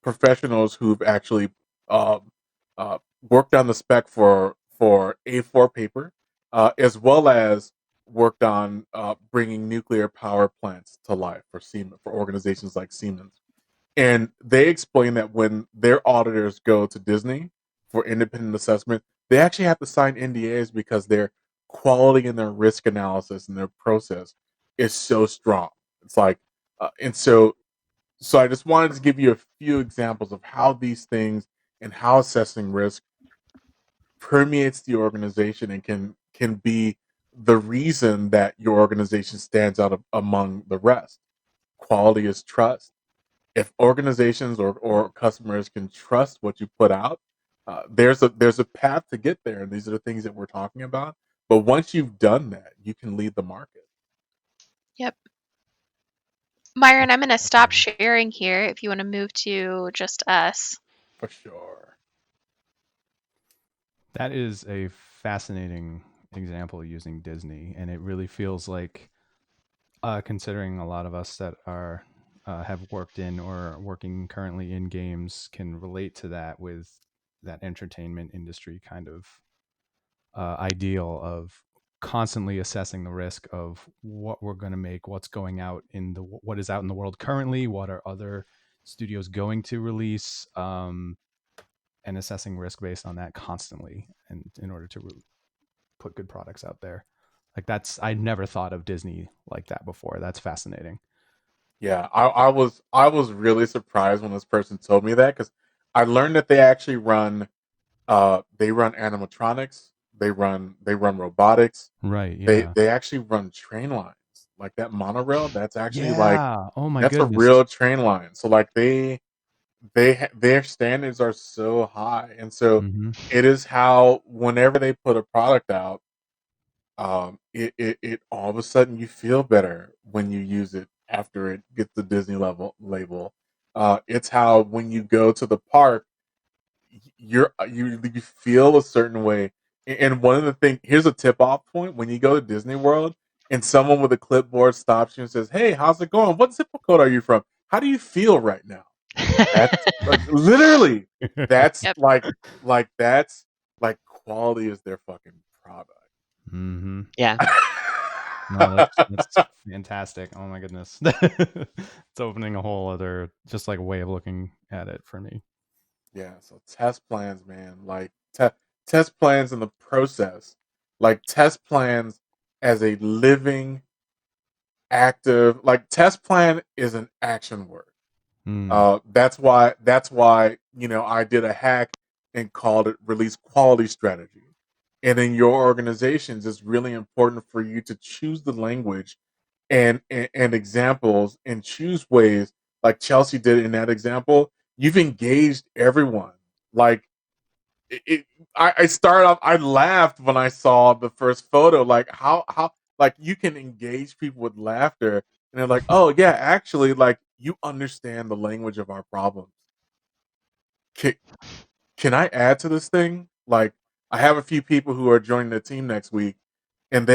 professionals who've actually um, worked on the spec for A4 paper, as well as worked on bringing nuclear power plants to life for Siemens, for organizations like Siemens. And they explain that when their auditors go to Disney for independent assessment, they actually have to sign NDAs because their quality and their risk analysis and their process is so strong. It's like, and so I just wanted to give you a few examples of how these things and how assessing risk permeates the organization and can be the reason that your organization stands out among the rest. Quality is trust. If organizations or customers can trust what you put out, there's a path to get there, and these are the things that we're talking about. But once you've done that, you can lead the market Yep. Myron, I'm going to stop sharing here if you want to move to just us. for sure. That is a fascinating example using Disney, and it really feels like, considering a lot of us that are have worked in or are working currently in games can relate to that, with that entertainment industry kind of ideal of constantly assessing the risk of what we're going to make, what's going out in the what is out in the world currently, what are other studios going to release, and assessing risk based on that constantly, and in order to put good products out there. Like, that's, I never thought of Disney like that before. That's fascinating. Yeah, I was really surprised when this person told me that, because I learned that they actually run they run animatronics, they run robotics, Right. they Yeah. they actually run train lines. Like that monorail, that's actually like Yeah. Oh my that's a goodness. real train line. So like their standards are so high, and so Mm-hmm. it is how whenever they put a product out, it all of a sudden you feel better when you use it after it gets the Disney level label. It's how when you go to the park, you feel a certain way. And one of the things, here's a tip off point: when you go to Disney World and someone with a clipboard stops you and says, "Hey, how's it going? What zip code are you from? How do you feel right now?" That's like literally that's Yep. that's like quality is their fucking product. Mm-hmm. Yeah. No, that's fantastic. Oh my goodness. It's opening a whole other just like way of looking at it for me. Yeah, so test plans, man. Like test plans in the process. Like test plans as a living, active, like test plan is an action word. Mm. That's why I did a hack and called it release quality strategy. And in your organizations, it's really important for you to choose the language and examples and choose ways like Chelsea did in that example. You've engaged everyone. Like I started off. I laughed when I saw the first photo. Like how like you can engage people with laughter, and they're like, "Oh yeah, actually, like you understand the language of our problems. Can, can I add to this thing? Like I have a few people who are joining the team next week, and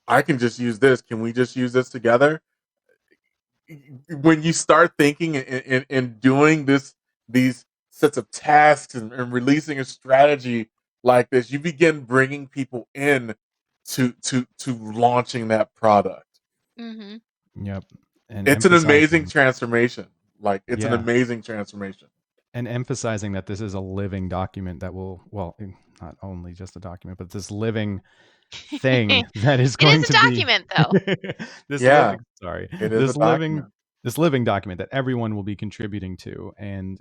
I can just use this. Can we just use this together?" When you start thinking and doing these sets of tasks and releasing a strategy like this, you begin bringing people in to launching that product. Mm-hmm. Yep. And It's an amazing emphasizing, transformation. Like it's an yeah, amazing transformation. and emphasizing that this is a living document that will, well, not only just a document, but this living thing that is It is going a to be document, though. this Yeah, living, sorry, it is a this living, document. this living document that everyone will be contributing to, and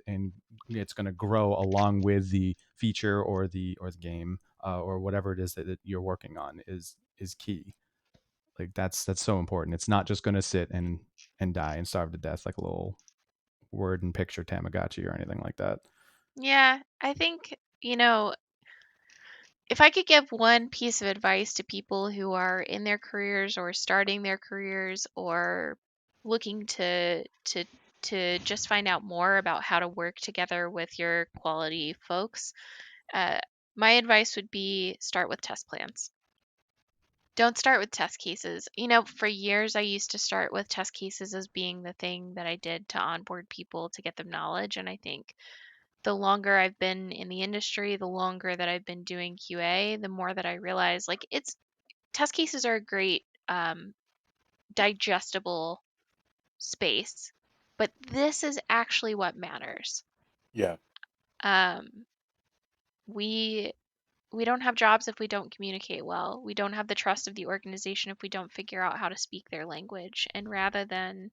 it's going to grow along with the feature or the game, or whatever it is that you're working on is key. Like, that's so important. It's not just going to sit and die and starve to death like a little word and picture Tamagotchi or anything like that. Yeah, I think, if I could give one piece of advice to people who are in their careers or starting their careers or looking to just find out more about how to work together with your quality folks, uh, my advice would be start with test plans. Don't start with test cases. For years I used to start with test cases as being the thing that I did to onboard people to get them knowledge, and I think the longer I've been in the industry, the longer that I've been doing QA, the more that I realize like it's test cases are a great digestible space, but this is actually what matters. Yeah, Um, we we don't have jobs if we don't communicate well. We don't have the trust of the organization if we don't figure out how to speak their language. And rather than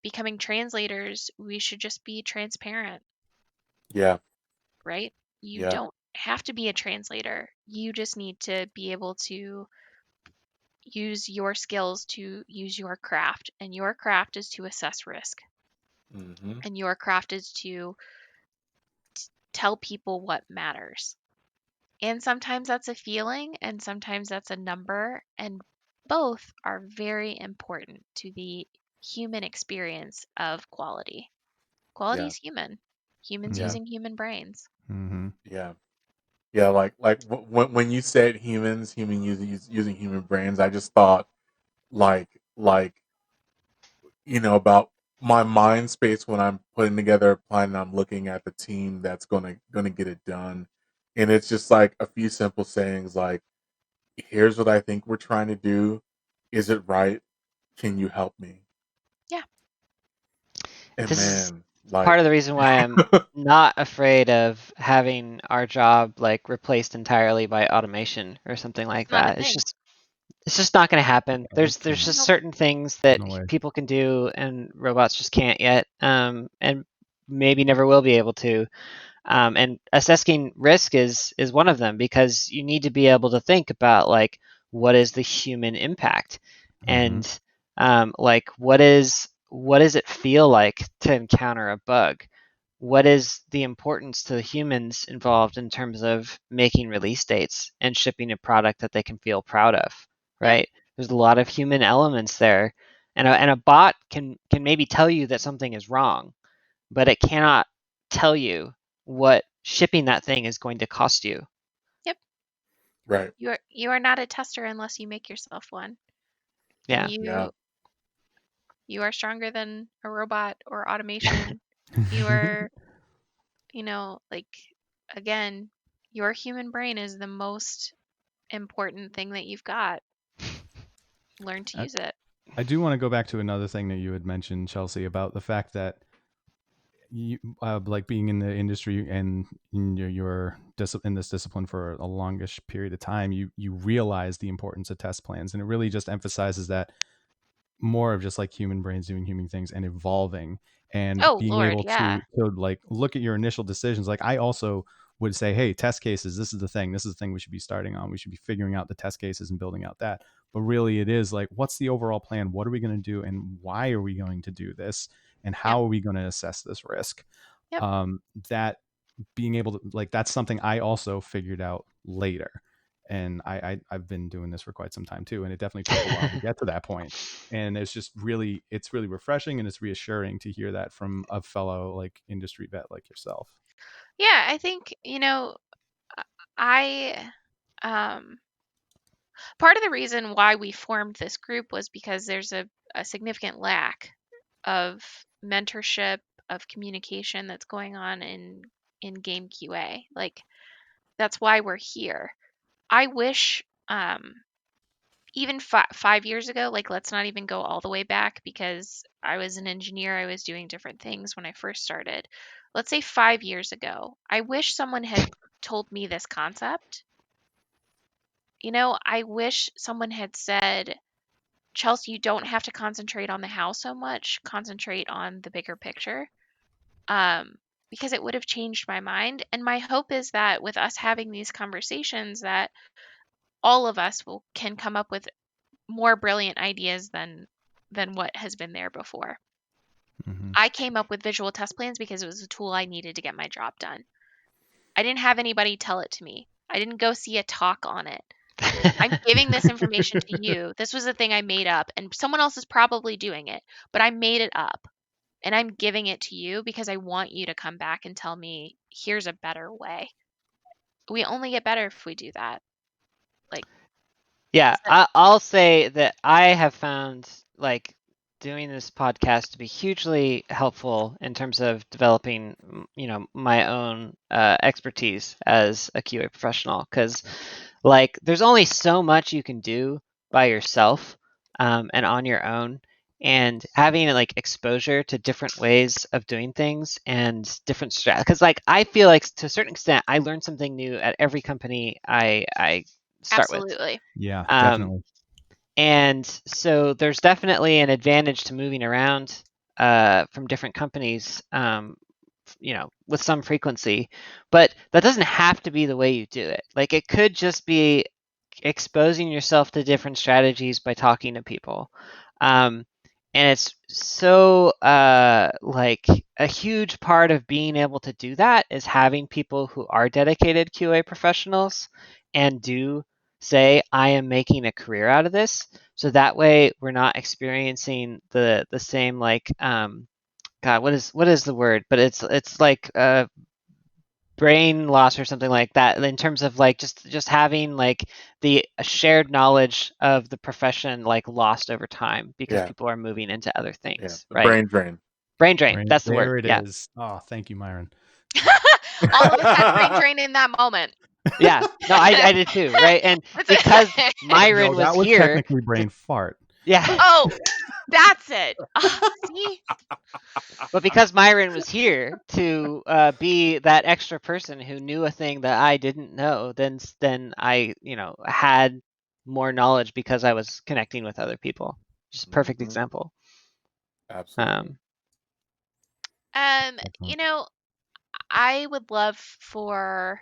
becoming translators, we should just be transparent, yeah, right? You yeah. don't have to be a translator. You just need to be able to use your skills to use your craft, and your craft is to assess risk, Mm-hmm. and your craft is to tell people what matters. And sometimes that's a feeling, and sometimes that's a number, and both are very important to the human experience of quality. Quality Yeah. is human. Humans Yeah. using human brains. Mm-hmm. Yeah. Yeah. Like when you said humans, using human brains, I just thought like like about my mind space when I'm putting together a plan and I'm looking at the team that's gonna get it done. And it's just like a few simple sayings like, here's what I think we're trying to do. Is it right? Can you help me? Yeah. And This is man, like part of the reason why I'm not afraid of having our job like replaced entirely by automation or something like It's not a that. thing. It's just not going to happen. It There's can't. just Nope. certain things that No way. people can do and robots just can't yet, and maybe never will be able to. And assessing risk is one of them, because you need to be able to think about like what is the human impact, Mm-hmm. and like what does it feel like to encounter a bug? What is the importance to the humans involved in terms of making release dates and shipping a product that they can feel proud of, Yeah. right? There's a lot of human elements there, and a bot can maybe tell you that something is wrong, but it cannot tell you what shipping that thing is going to cost you. Yep. right. You are not a tester unless you make yourself one. And Yeah. Yeah. you are stronger than a robot or automation. You are, like, again, your human brain is the most important thing that you've got. Learn to I, use it. I do want to go back to another thing that you had mentioned, Chelsea, about the fact that you like being in the industry and in this discipline for a longish period of time, you realize the importance of test plans, and it really just emphasizes that more of just like human brains doing human things and evolving and Oh, being Lord, able yeah. to like look at your initial decisions. Like I also would say, hey, test cases, this is the thing. This is the thing we should be starting on. We should be figuring out the test cases and building out that. But really it is like, what's the overall plan? What are we going to do? And why are we going to do this? And Yep. how are we going to assess this risk? Yep. That being able to like, that's something I also figured out later. And I've been doing this for quite some time too. And it definitely took a while to get to that point. And it's really refreshing and it's reassuring to hear that from a fellow like industry vet like yourself. Yeah, I think, I part of the reason why we formed this group was because there's a significant lack of mentorship, of communication that's going on in game QA. Like, that's why we're here. I wish, even 5 years ago, like, let's not even go all the way back because I was an engineer, I was doing different things when I first started. Let's say 5 years ago, I wish someone had told me this concept. I wish someone had said, Chelsea, you don't have to concentrate on the how so much, concentrate on the bigger picture. Um, because it would have changed my mind. And my hope is that with us having these conversations, that all of us can come up with more brilliant ideas than what has been there before. Mm-hmm. I came up with visual test plans because it was a tool I needed to get my job done. I didn't have anybody tell it to me. I didn't go see a talk on it. I'm giving this information to you. This was a thing I made up, and someone else is probably doing it, but I made it up. And I'm giving it to you because I want you to come back and tell me, here's a better way. We only get better if we do that. Like, Yeah, is that I'll say that I have found like doing this podcast to be hugely helpful in terms of developing, my own expertise as a QA professional. Because like there's only so much you can do by yourself, and on your own, and having like exposure to different ways of doing things and different strat. Because like I feel like to a certain extent, I learn something new at every company I start with. absolutely? Yeah, Um, definitely. and so there's definitely an advantage to moving around from different companies, with some frequency. But that doesn't have to be the way you do it. Like, it could just be exposing yourself to different strategies by talking to people. And it's so like a huge part of being able to do that is having people who are dedicated QA professionals and do say, I am making a career out of this. So that way we're not experiencing the same, like, God, what is the word? But it's like brain loss or something like that, in terms of like just having like the shared knowledge of the profession like lost over time because Yeah, people are moving into other yeah. things, The right? brain drain. Brain drain, that's the word. There it Yeah. is. Oh, thank you, Myron. All of us had brain drain in that moment. Yeah. No, I did too, right? And because Myron No, was that was here technically brain fart. yeah. Oh, that's it. See? But because Myron was here to be that extra person who knew a thing that I didn't know, then I, had more knowledge because I was connecting with other people. Just a perfect example. Absolutely. You know, I would love for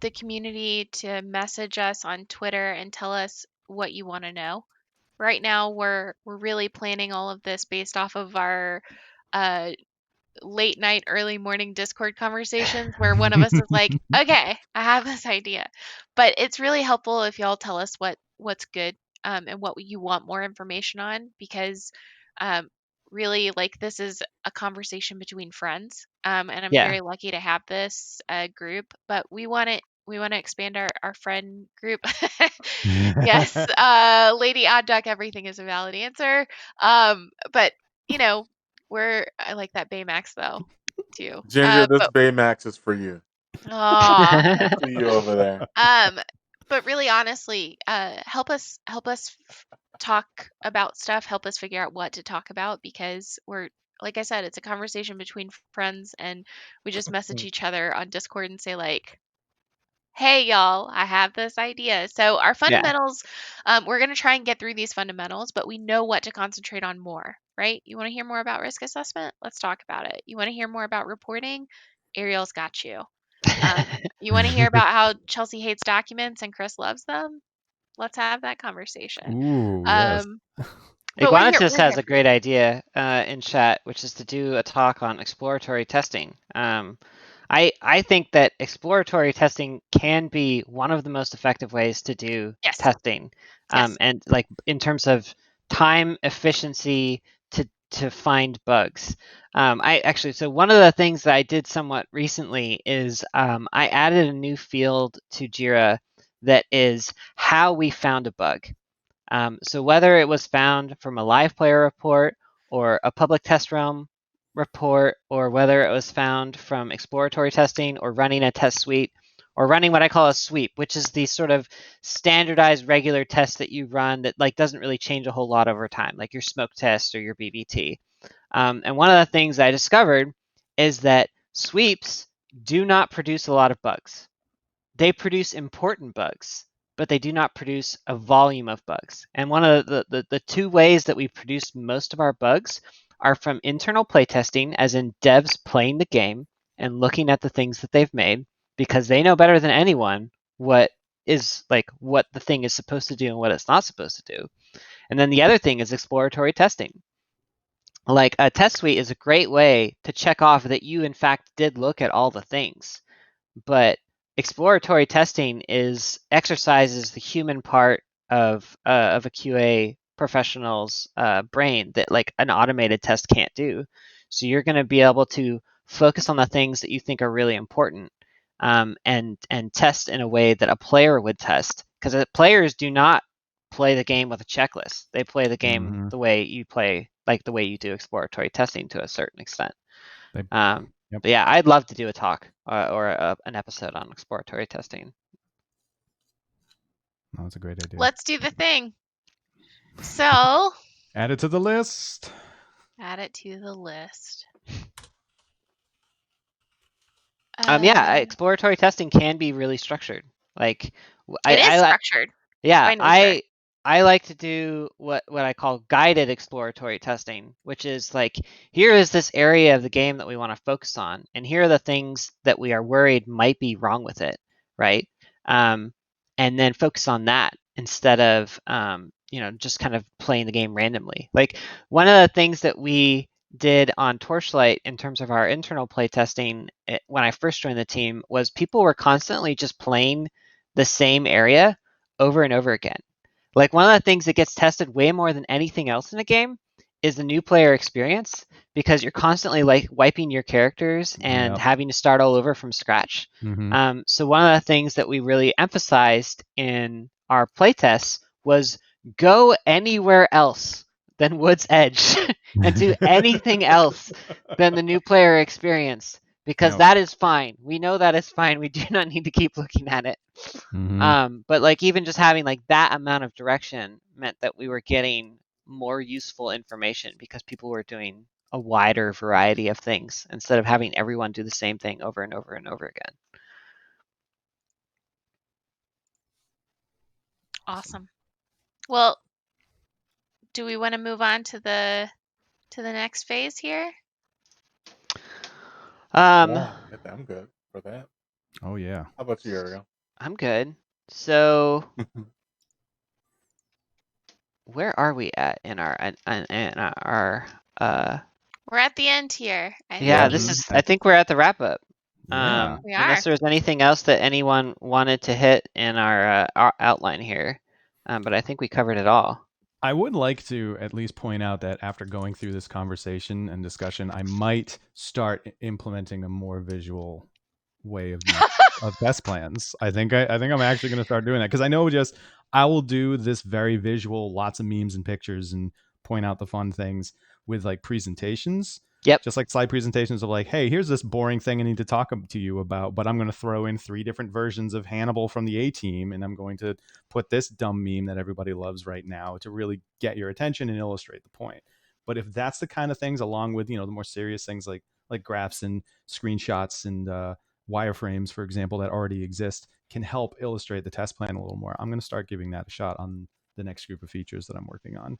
the community to message us on Twitter and tell us what you want to know. Right now, we're really planning all of this based off of our uh, late night, early morning Discord conversations where one of us is like, "Okay, I have this idea." But it's really helpful if y'all tell us what's good and what you want more information on because um, really, like, this is a conversation between friends, and I'm Yeah. very lucky to have this group. But we want to expand our friend group. Yes, Lady Odd Duck, everything is a valid answer. But you know, I like that Baymax though, too. Ginger, this But Baymax is for you. aw, See you over there. um, but really honestly, help us talk about stuff, help us figure out what to talk about because like I said, it's a conversation between friends and we just message each other on Discord and say like, hey y'all, I have this idea. So our Yeah. fundamentals, we're going to try and get through these fundamentals, but we know what to concentrate on more, right? You want to hear more about risk assessment? Let's talk about it. You want to hear more about reporting? Ariel's got you. You want to hear about how Chelsea hates documents and Chris loves them? Let's have that conversation. Ooh, yes. Um, but Iguanatus we're here has a for you. great idea in chat, which is to do a talk on exploratory testing. I think that exploratory testing can be one of the most effective ways to do Yes. testing, Yes. and like in terms of time efficiency to find bugs. So one of the things that I did somewhat recently is I added a new field to Jira that is how we found a bug. So whether it was found from a live player report or a public test realm report, or whether it was found from exploratory testing or running a test suite, or running what I call a sweep, which is the sort of standardized regular test that you run that like doesn't really change a whole lot over time, like your smoke test or your BBT. And one of the things I discovered is that sweeps do not produce a lot of bugs. They produce important bugs, but they do not produce a volume of bugs. And one of the two ways that we produce most of our bugs are from internal playtesting, as in devs playing the game and looking at the things that they've made, because they know better than anyone what the thing is supposed to do and what it's not supposed to do. And then the other thing is exploratory testing. Like, a test suite is a great way to check off that you in fact did look at all the things, but exploratory testing exercises the human part of a QA professional's brain that like an automated test can't do. So you're going to be able to focus on the things that you think are really important, and test in a way that a player would test, because players do not play the game with a checklist. They play the game Mhm. the way you play, like the way you do exploratory testing to a certain extent. They, Um, yep. but yeah, I'd love to do a talk or an episode on exploratory testing. No, that's a great idea. Let's do the thing. So Add it to the list. add it to the list. Yeah, exploratory testing can be really structured. Like, It is I structured yeah, by nature. I like to do what I call guided exploratory testing, which is like, here is this area of the game that we want to focus on, and here are the things that we are worried might be wrong with it, right? And then focus on that instead of just kind of playing the game randomly. Like, one of the things that we did on Torchlight in terms of our internal play testing when I first joined the team was people were constantly just playing the same area over and over again. Like, one of the things that gets tested way more than anything else in a game is the new player experience, because you're constantly like wiping your characters and Yep. having to start all over from scratch. So one of the things that we really emphasized in our playtests was go anywhere else than Wood's Edge and do anything else than the new player experience, because Yep. that is fine. We know that is fine. We do not need to keep looking at it. But like, even just having like that amount of direction meant that we were getting more useful information because people were doing a wider variety of things instead of having everyone do the same thing over and over and over again. Awesome. Well, do we want to move on to the next phase here? Yeah, I'm good for that. Oh yeah. How about you, Ariel? I'm good. So where are we at in our We're at the end here. yeah, this is, I think we're at the wrap up. Yeah. We are. Unless there's anything else that anyone wanted to hit in our outline here. But I think we covered it all. I would like to at least point out that after going through this conversation and discussion, I might start implementing a more visual way of test plans. I think I'm actually going to start doing that, because I know I will do this very visual, lots of memes and pictures, and point out the fun things with like presentations. Yep. Just like slide presentations of like, hey, here's this boring thing I need to talk to you about, but I'm going to throw in 3 different versions of Hannibal from the A-Team, and I'm going to put this dumb meme that everybody loves right now to really get your attention and illustrate the point. But if that's the kind of things, along with, the more serious things like graphs and screenshots and wireframes, for example, that already exist, can help illustrate the test plan a little more, I'm going to start giving that a shot on the next group of features that I'm working on.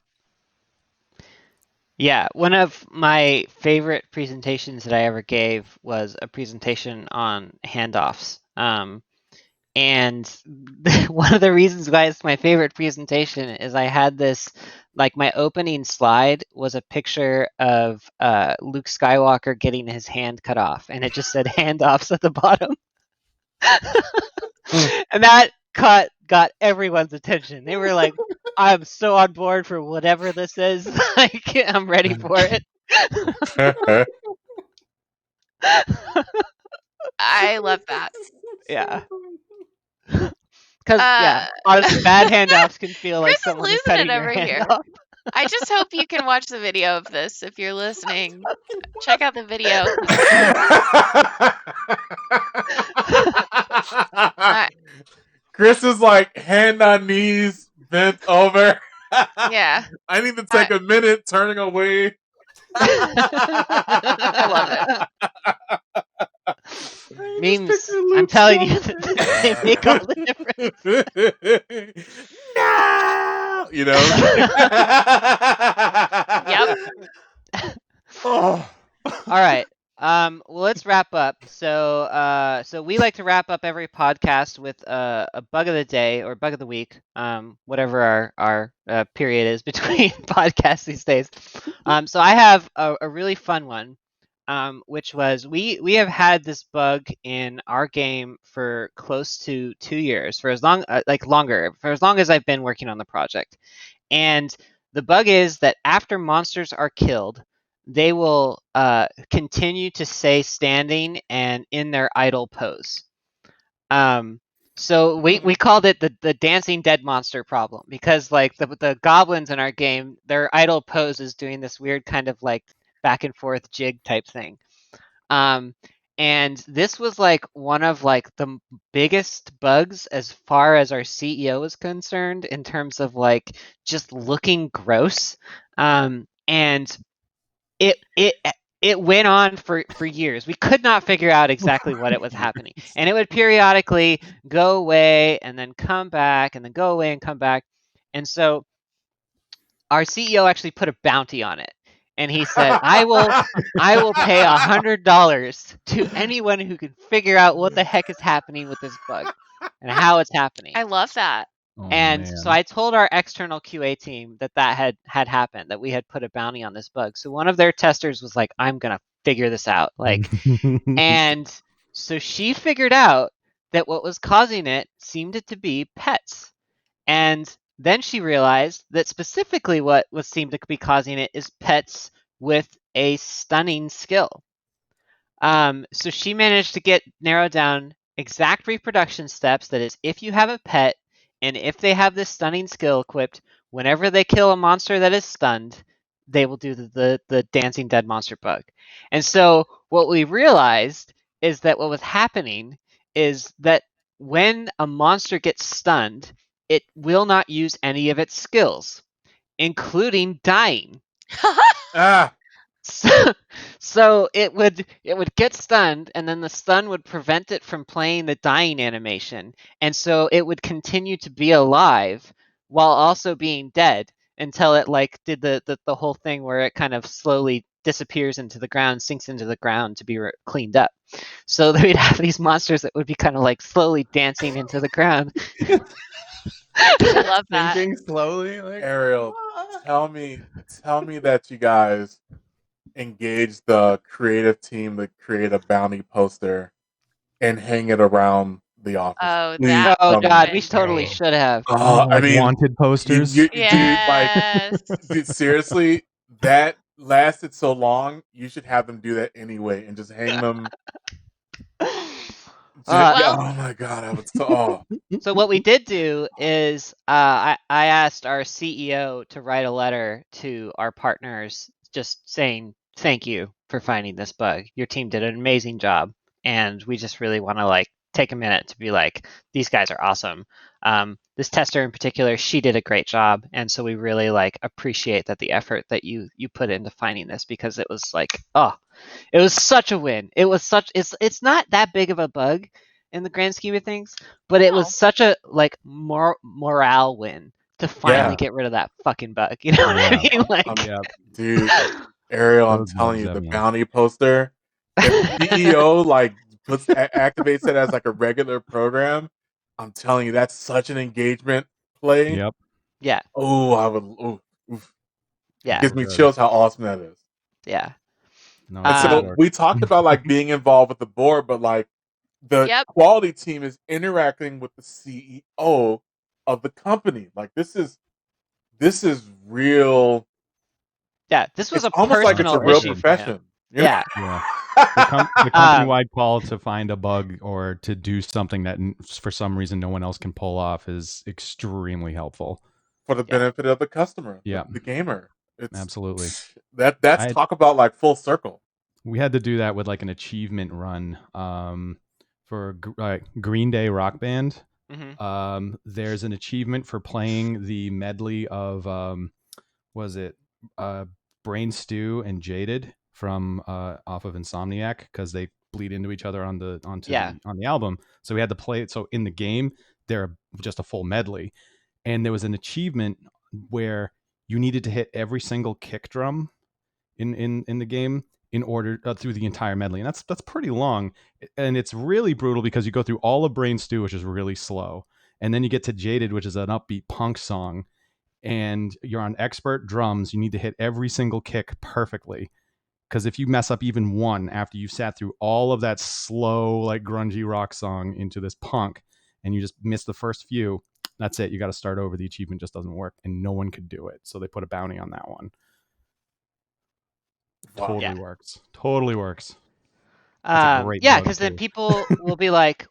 Yeah, one of my favorite presentations that I ever gave was a presentation on handoffs. And one of the reasons why it's my favorite presentation is I had this, like, my opening slide was a picture of Luke Skywalker getting his hand cut off, and it just said handoffs at the bottom. And that got everyone's attention. They were like, I'm so on board for whatever this is. Like, I'm ready for it. I love that. Yeah. Because, honestly, bad handoffs can feel like Chris is someone is losing cutting it your over hand here. off. I just hope you can watch the video of this if you're listening. Check out the video. Chris is like hand on knees, bent over. Yeah. I need to take a minute turning away. I love it. Memes, I'm telling you, they make all the difference. No! You know? Yep. Oh. All right. Well, let's wrap up. So we like to wrap up every podcast with a bug of the day or bug of the week, whatever our period is between podcasts these days. So I have a really fun one, which was we have had this bug in our game for close to 2 years, for as long longer, for as long as I've been working on the project. And the bug is that after monsters are killed, they will continue to stay standing and in their idle pose. So we called it the dancing dead monster problem, because like the goblins in our game, their idle pose is doing this weird kind of like back and forth jig type thing. And this was like one of like the biggest bugs as far as our CEO is concerned, in terms of like just looking gross. And it went on for years. We could not figure out exactly what it was happening. And it would periodically go away and then come back and then go away and come back. And so our CEO actually put a bounty on it. And he said, I will pay $100 to anyone who can figure out what the heck is happening with this bug and how it's happening. I love that. Oh, And man. so I told our external QA team that had happened, that we had put a bounty on this bug. So one of their testers was like, I'm going to figure this out. And so she figured out that what was causing it seemed to be pets. And then she realized that specifically what seemed to be causing it is pets with a stunning skill. So she managed to narrow down exact reproduction steps. That is, if you have a pet and if they have this stunning skill equipped, whenever they kill a monster that is stunned, they will do the dancing dead monster bug. And so what we realized is that what was happening is that when a monster gets stunned, it will not use any of its skills, including dying. Ah, So it would get stunned, and then the stun would prevent it from playing the dying animation, and so it would continue to be alive while also being dead until it did the whole thing where it kind of slowly disappears into the ground, sinks into the ground to be cleaned up. So we'd have these monsters that would be kind of slowly dancing into the ground. I love that. Thinking slowly, like Ariel, tell me that you guys engaged the creative team to create a bounty poster and hang it around the office. Oh, Please that Oh tell me. God, we been totally great. should have. I like mean, wanted posters. dude, Yes. dude, seriously, that lasted so long. You should have them do that anyway and just hang them. Well- oh my god, I would so. So what we did do is I asked our CEO to write a letter to our partners just saying thank you for finding this bug. Your team did an amazing job, and we just really want to take a minute to be like, these guys are awesome. This tester in particular, she did a great job, and so we really appreciate the effort that you put into finding this, because it was it was such a win. It was it's not that big of a bug in the grand scheme of things, but it No. was such a morale win to finally Yeah. get rid of that fucking bug. You know what I mean? Yeah. Dude, Ariel, I'm Those telling bugs you, have the me on. bounty poster. If CEO activates it as a regular program, I'm telling you, that's such an engagement play. Yep. Yeah, Oh, I would. Oof. yeah, Gives me Good. chills how awesome that is. yeah. No, And it's so good work. we talked about being involved with the board, but the Yep. quality team is interacting with the CEO of the company. This is real. Yeah, this was It's a almost like it's a personal real issue for him. profession. You know? Yeah. Yeah. The company-wide call to find a bug or to do something that for some reason no one else can pull off is extremely helpful. For the Yeah. benefit of the customer, Yeah. the gamer. It's Absolutely. that's talk about full circle. We had to do that with an achievement run for Green Day Rock Band. Mm-hmm. There's an achievement for playing the medley of was it Brain Stew and Jaded from off of Insomniac, because they bleed into each other on the album. So we had to play it. So in the game, they're just a full medley, and there was an achievement where you needed to hit every single kick drum in the game in order through the entire medley, and that's pretty long, and it's really brutal because you go through all of Brain Stew, which is really slow, and then you get to Jaded, which is an upbeat punk song, and you're on expert drums. You need to hit every single kick perfectly, because if you mess up even one after you've sat through all of that slow grungy rock song into this punk, and you just miss the first few, that's it. You got to start over. The achievement just doesn't work, and no one could do it, so they put a bounty on that one. Wow. Totally works. That's a great bug, because then too. people will be like,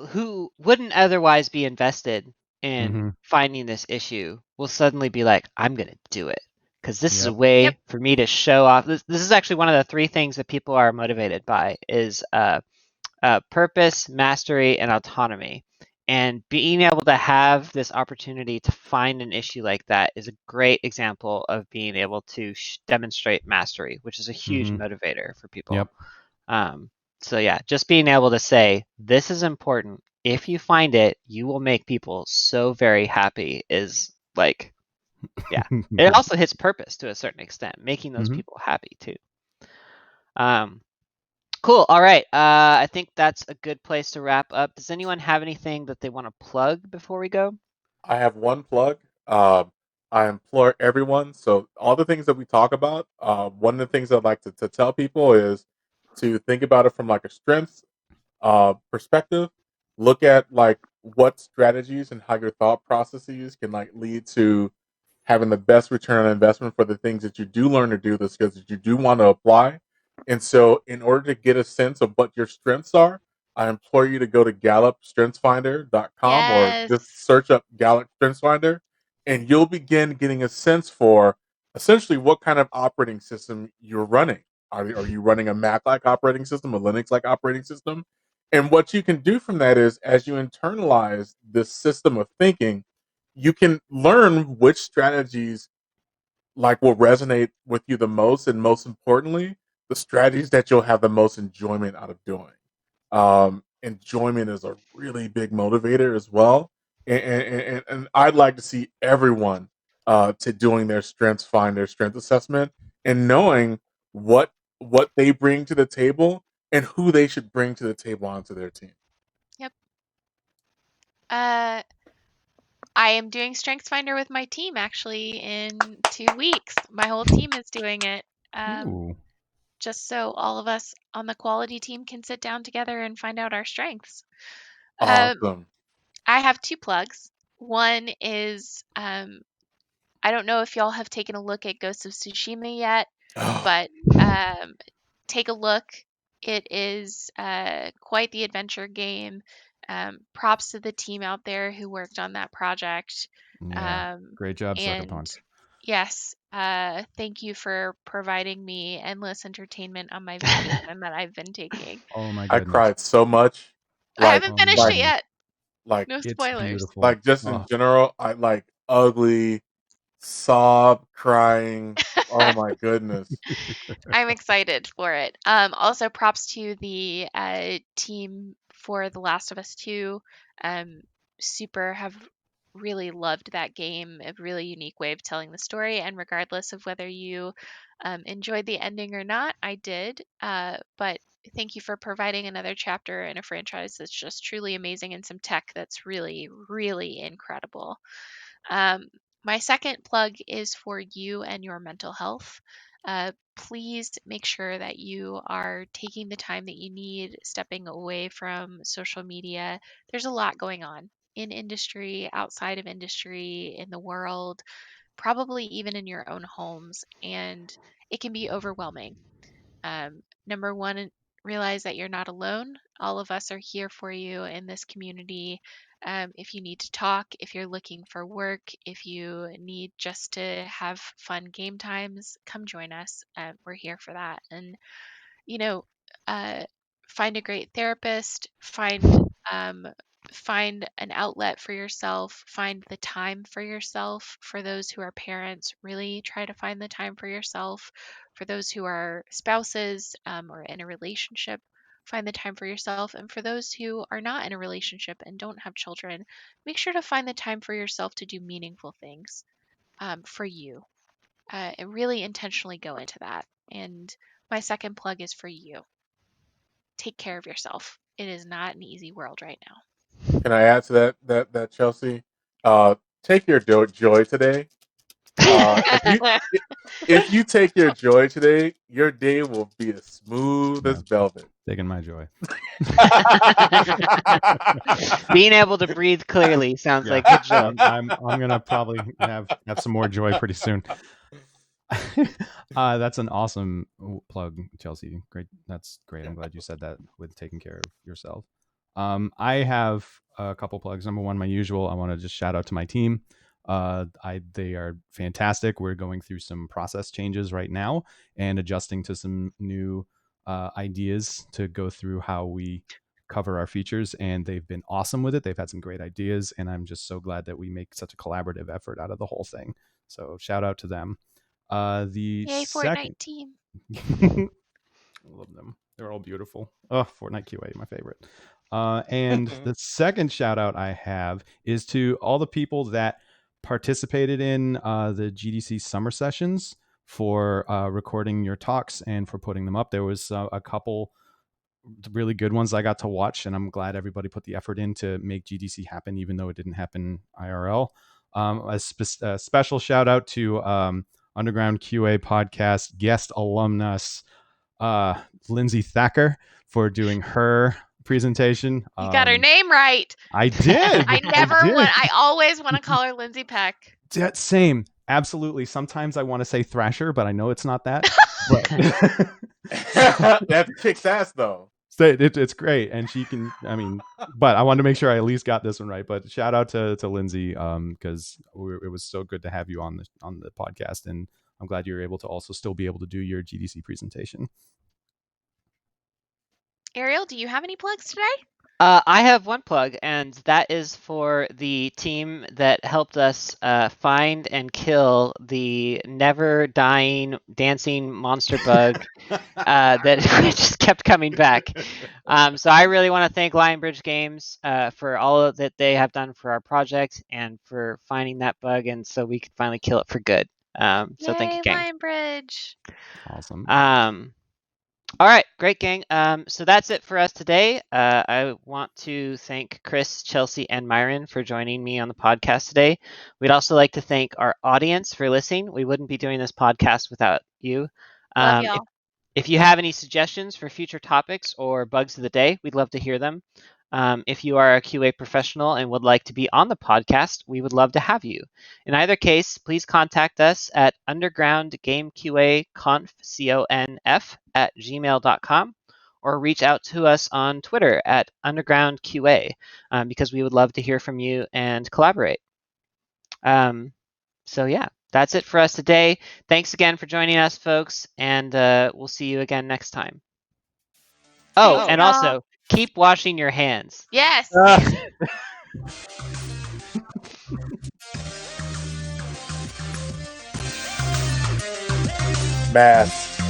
who wouldn't otherwise be invested in finding this issue will suddenly be like, I'm going to do it, because this is a way for me to show off. This is actually one of the three things that people are motivated by is purpose, mastery, and autonomy. And being able to have this opportunity to find an issue like that is a great example of being able to demonstrate mastery, which is a huge motivator for people. Yep. So yeah, just being able to say, this is important. If you find it, you will make people so very happy is Yeah. It also hits purpose to a certain extent, making those Mhm. people happy too. Cool. All right. I think that's a good place to wrap up. Does anyone have anything that they want to plug before we go? I have one plug. I implore everyone. So all the things that we talk about, one of the things I'd like to tell people is to think about it from like a strengths perspective. Look at like what strategies and how your thought processes can like lead to having the best return on investment for the things that you do learn to do, the skills that you do want to apply. And so, in order to get a sense of what your strengths are, I implore you to go to gallupstrengthsfinder.com or just Yes. search up Gallup Strengths Finder, and you'll begin getting a sense for essentially what kind of operating system you're running. Are you running a Mac like operating system, a Linux like operating system? And what you can do from that is, as you internalize this system of thinking, you can learn which strategies like will resonate with you the most, and most importantly, the strategies that you'll have the most enjoyment out of doing. Enjoyment is a really big motivator as well, and I'd like to see everyone to doing their strengths, find their strength assessment, and knowing what they bring to the table and who they should bring to the table onto their team. Yep. Uh, I am doing StrengthsFinder with my team actually in 2 weeks. My whole team is doing it. Ooh. Just so all of us on the quality team can sit down together and find out our strengths. Um, Awesome. I have 2 plugs. One is, I don't know if y'all have taken a look at Ghost of Tsushima yet, but um, take a look. It is quite the adventure game. Props to the team out there who worked on that project. Yeah. Um, Great job, Sucker and Punch. yes, thank you for providing me endless entertainment on my vacation that I've been taking. Oh my I goodness. cried so much, I like haven't Oh my finished it like goodness. yet. like No It's spoilers. beautiful. just in Oh, general. I like ugly, sob, crying. Oh my goodness. I'm excited for it. Also, props to the team for The Last of Us 2. Um, Super have really loved that game, a really unique way of telling the story. And regardless of whether you enjoyed the ending or not, I did. But thank you for providing another chapter in a franchise that's just truly amazing and some tech that's really, really incredible. Um, my second plug is for you and your mental health. Please make sure that you are taking the time that you need, stepping away from social media. There's a lot going on in industry, outside of industry, in the world, probably even in your own homes, and it can be overwhelming. Number one, realize that you're not alone. All of us are here for you in this community. If you need to talk, if you're looking for work, if you need just to have fun game times, come join us. We're here for that. And you know, uh, find a great therapist, um, find an outlet for yourself, find the time for yourself. For those who are parents, really try to find the time for yourself. For those who are spouses or in a relationship, find the time for yourself. And for those who are not in a relationship and don't have children, make sure to find the time for yourself to do meaningful things for you. And really intentionally go into that. And my second plug is for you. Take care of yourself. It is not an easy world right now. Can I add to that Chelsea? Uh, take your joy today. Uh, if you i- if you take your joy today, your day will be as smooth yeah. as velvet. Taking my joy. Being able to breathe clearly sounds Yeah. like good joy. I'm gonna probably have some more joy pretty soon. That's an awesome plug, Chelsea. Great. That's great. I'm glad you said that with taking care of yourself. I have a couple plugs. Number one, my usual. I want to just shout out to my team. They are fantastic. We're going through some process changes right now and adjusting to some new ideas to go through how we cover our features, and they've been awesome with it. They've had some great ideas, and I'm just so glad that we make such a collaborative effort out of the whole thing. So shout out to them. The Yay, second, Fortnite team. I love them. They're all beautiful. Oh, Fortnite QA, my favorite. And the second shout out I have is to all the people that participated in the GDC summer sessions for recording your talks and for putting them up. There was a couple really good ones I got to watch, and I'm glad everybody put the effort in to make GDC happen, even though it didn't happen IRL. A special shout out to Underground QA podcast guest alumnus Lindsay Thacker for doing her presentation. You got her name right. I did. I always want to call her Lindsay Peck. Same. Absolutely. Sometimes I want to say Thrasher, but I know it's not that. That kicks ass though. It's great, and she can. I mean, but I wanted to make sure I at least got this one right. But shout out to Lindsay, because it was so good to have you on the podcast, and I'm glad you're able to also still be able to do your GDC presentation. Ariel, do you have any plugs today? I have one plug, and that is for the team that helped us find and kill the never-dying dancing monster bug that just kept coming back. So I really want to thank Lionbridge Games for all that they have done for our project and for finding that bug, and so we could finally kill it for good. So thank you, gang. Lionbridge. Awesome. All right, great, gang. So that's it for us today. I want to thank Chris, Chelsea, and Myron for joining me on the podcast today. We'd also like to thank our audience for listening. We wouldn't be doing this podcast without you. Love y'all. If you have any suggestions for future topics or bugs of the day, we'd love to hear them. If you are a QA professional and would like to be on the podcast, we would love to have you. In either case, please contact us at undergroundgameqa@gmail.com or reach out to us on Twitter at undergroundqa, because we would love to hear from you and collaborate. So yeah, that's it for us today. Thanks again for joining us, folks, and we'll see you again next time. Oh, and also, keep washing your hands. Yes. Masks.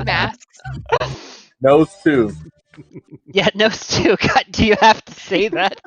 Masks. Nose too. Yeah, nose too. God, do you have to say that?